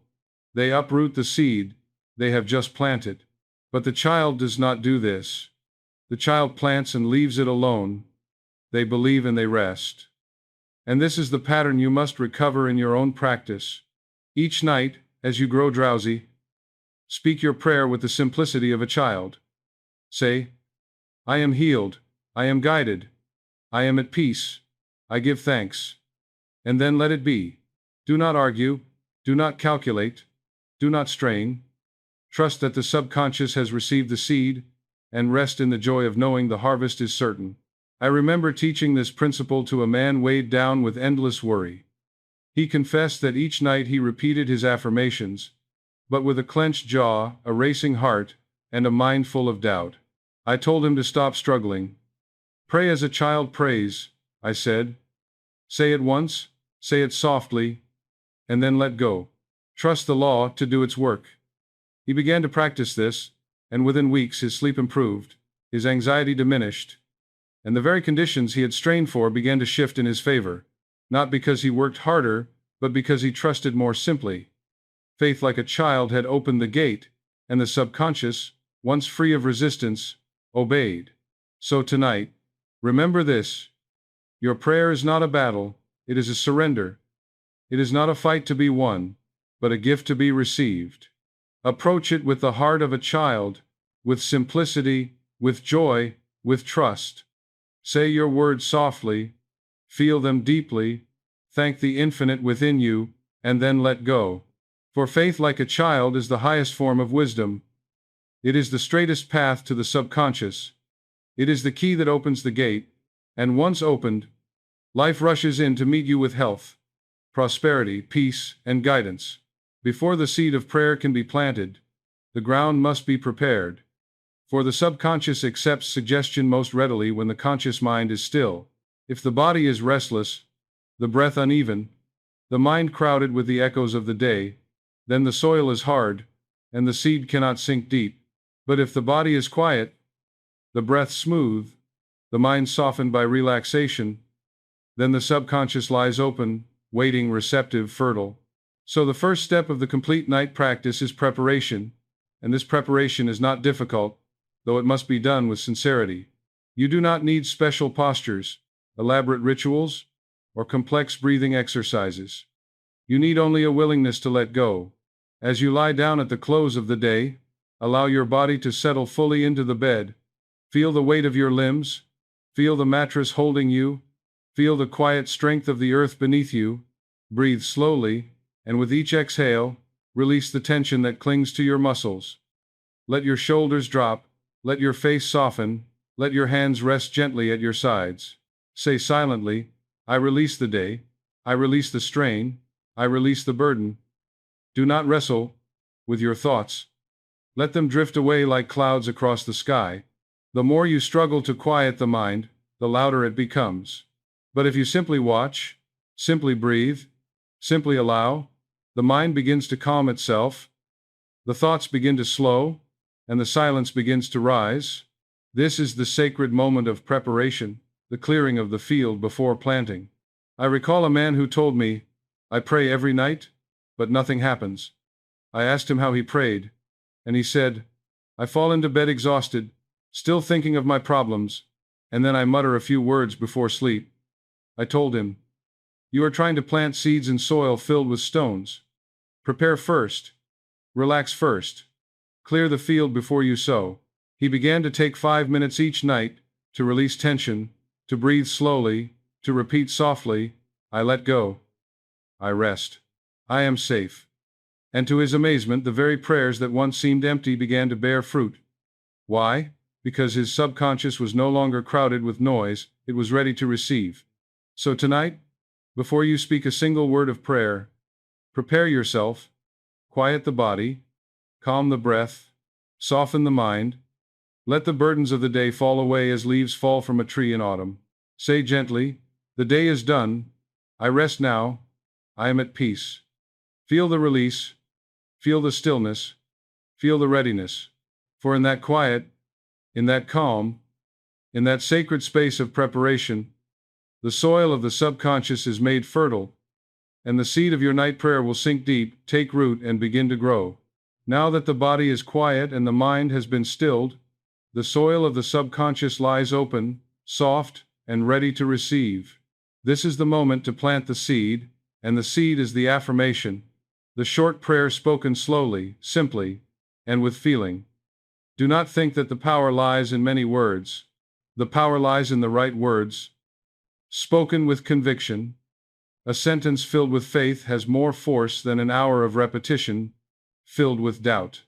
they uproot the seed they have just planted. But the child does not do this. The child plants and leaves it alone. They believe and they rest. And this is the pattern you must recover in your own practice. Each night, as you grow drowsy, speak your prayer with the simplicity of a child. Say, I am healed, I am guided, I am at peace, I give thanks. And then let it be. Do not argue, do not calculate, do not strain. Trust that the subconscious has received the seed, and rest in the joy of knowing the harvest is certain. I remember teaching this principle to a man weighed down with endless worry. He confessed that each night he repeated his affirmations, but with a clenched jaw, a racing heart, and a mind full of doubt. I told him to stop struggling. Pray as a child prays, I said. Say it once, say it softly, and then let go. Trust the law to do its work. He began to practice this, and within weeks his sleep improved, his anxiety diminished, and the very conditions he had strained for began to shift in his favor, not because he worked harder, but because he trusted more simply. Faith like a child had opened the gate, and the subconscious, once free of resistance, obeyed. So tonight, remember this. Your prayer is not a battle, it is a surrender. It is not a fight to be won, but a gift to be received. Approach it with the heart of a child, with simplicity, with joy, with trust. Say your words softly, feel them deeply, thank the infinite within you, and then let go. For faith like a child is the highest form of wisdom. It is the straightest path to the subconscious. It is the key that opens the gate, and once opened, life rushes in to meet you with health, prosperity, peace, and guidance. Before the seed of prayer can be planted, the ground must be prepared. For the subconscious accepts suggestion most readily when the conscious mind is still. If the body is restless, the breath uneven, the mind crowded with the echoes of the day, then the soil is hard, and the seed cannot sink deep. But if the body is quiet, the breath smooth, the mind softened by relaxation, then the subconscious lies open, waiting, receptive, fertile. So the first step of the complete night practice is preparation, and this preparation is not difficult, though it must be done with sincerity. You do not need special postures, elaborate rituals, or complex breathing exercises. You need only a willingness to let go. As you lie down at the close of the day, allow your body to settle fully into the bed. Feel the weight of your limbs, feel the mattress holding you, feel the quiet strength of the earth beneath you. Breathe slowly, and with each exhale, release the tension that clings to your muscles. Let your shoulders drop, let your face soften, let your hands rest gently at your sides. Say silently, I release the day, I release the strain, I release the burden. Do not wrestle with your thoughts. Let them drift away like clouds across the sky. The more you struggle to quiet the mind, the louder it becomes. But if you simply watch, simply breathe, simply allow, the mind begins to calm itself, the thoughts begin to slow, and the silence begins to rise. This is the sacred moment of preparation, the clearing of the field before planting. I recall a man who told me, I pray every night, but nothing happens. I asked him how he prayed, and he said, I fall into bed exhausted, still thinking of my problems, and then I mutter a few words before sleep. I told him, you are trying to plant seeds in soil filled with stones. Prepare first. Relax first. Clear the field before you sow. He began to take 5 minutes each night to release tension, to breathe slowly, to repeat softly, I let go. I rest. I am safe. And to his amazement, the very prayers that once seemed empty began to bear fruit. Why? Because his subconscious was no longer crowded with noise, it was ready to receive. So tonight, before you speak a single word of prayer, prepare yourself, quiet the body, calm the breath, soften the mind, Let the burdens of the day fall away as leaves fall from a tree in autumn. Say gently, "The day is done. I rest now. I am at peace." Feel the release. Feel the stillness. Feel the readiness. For in that quiet, in that calm, in that sacred space of preparation, the soil of the subconscious is made fertile, and the seed of your night prayer will sink deep, take root, and begin to grow. Now that the body is quiet and the mind has been stilled, the soil of the subconscious lies open, soft, and ready to receive. This is the moment to plant the seed, and the seed is the affirmation, the short prayer spoken slowly, simply, and with feeling. Do not think that the power lies in many words. The power lies in the right words, spoken with conviction. A sentence filled with faith has more force than an hour of repetition filled with doubt.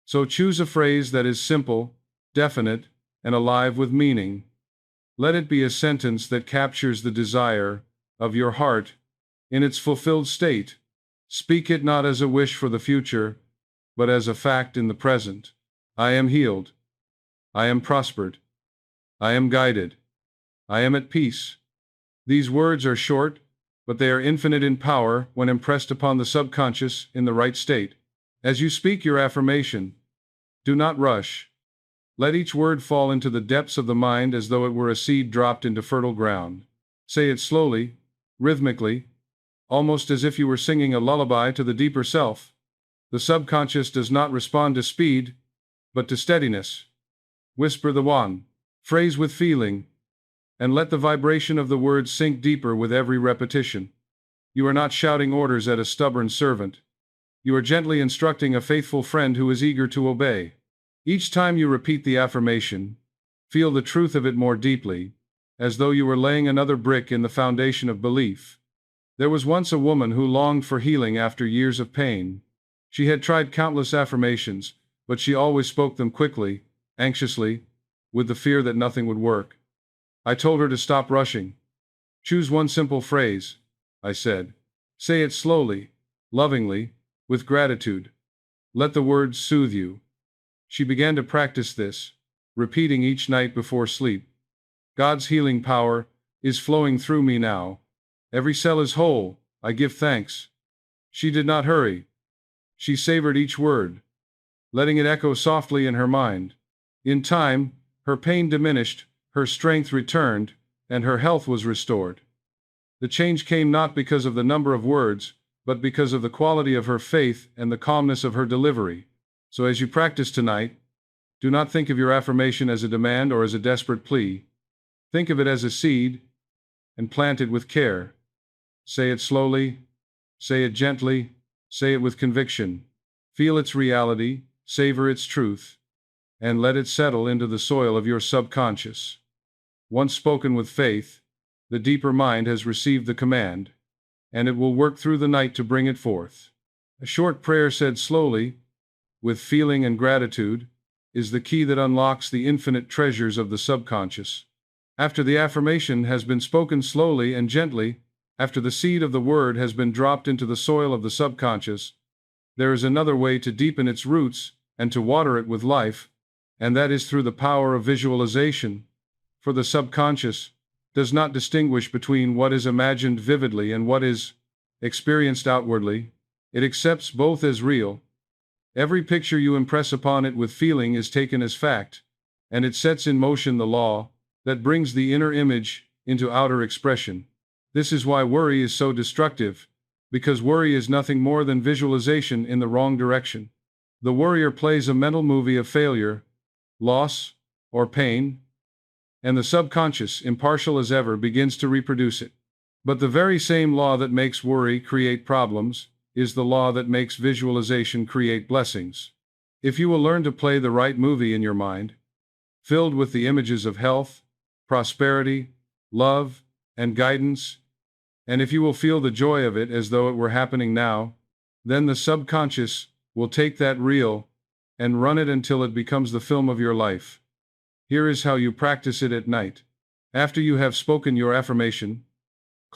So choose a phrase that is simple, definite, and alive with meaning. Let it be a sentence that captures the desire of your heart in its fulfilled state. Speak it not as a wish for the future, but as a fact in the present. I am healed. I am prospered. I am guided. I am at peace. These words are short, but they are infinite in power when impressed upon the subconscious in the right state. As you speak your affirmation, do not rush. Let each word fall into the depths of the mind as though it were a seed dropped into fertile ground. Say it slowly, rhythmically, almost as if you were singing a lullaby to the deeper self. The subconscious does not respond to speed, but to steadiness. Whisper the one phrase with feeling, and let the vibration of the words sink deeper with every repetition. You are not shouting orders at a stubborn servant. You are gently instructing a faithful friend who is eager to obey. Each time you repeat the affirmation, feel the truth of it more deeply, as though you were laying another brick in the foundation of belief. There was once a woman who longed for healing after years of pain. She had tried countless affirmations, but she always spoke them quickly, anxiously, with the fear that nothing would work. I told her to stop rushing. Choose one simple phrase, I said. Say it slowly, lovingly, with gratitude. Let the words soothe you. She began to practice this, repeating each night before sleep. God's healing power is flowing through me now. Every cell is whole. I give thanks. She did not hurry. She savored each word, letting it echo softly in her mind. In time, her pain diminished, her strength returned, and her health was restored. The change came not because of the number of words, but because of the quality of her faith and the calmness of her delivery. So as you practice tonight, do not think of your affirmation as a demand or as a desperate plea. Think of it as a seed, and plant it with care. Say it slowly, say it gently, say it with conviction. Feel its reality, savor its truth, and let it settle into the soil of your subconscious. Once spoken with faith, the deeper mind has received the command, and it will work through the night to bring it forth. A short prayer said slowly, with feeling and gratitude, is the key that unlocks the infinite treasures of the subconscious. After the affirmation has been spoken slowly and gently, after the seed of the word has been dropped into the soil of the subconscious, there is another way to deepen its roots and to water it with life, and that is through the power of visualization. For the subconscious does not distinguish between what is imagined vividly and what is experienced outwardly. It accepts both as real. Every picture you impress upon it with feeling is taken as fact, and it sets in motion the law that brings the inner image into outer expression. This is why worry is so destructive, because worry is nothing more than visualization in the wrong direction. The worrier plays a mental movie of failure, loss, or pain, and the subconscious, impartial as ever, begins to reproduce it. But the very same law that makes worry create problems is the law that makes visualization create blessings. If you will learn to play the right movie in your mind, filled with the images of health, prosperity, love, and guidance, and if you will feel the joy of it as though it were happening now, then the subconscious will take that reel and run it until it becomes the film of your life. Here is how you practice it at night. After you have spoken your affirmation,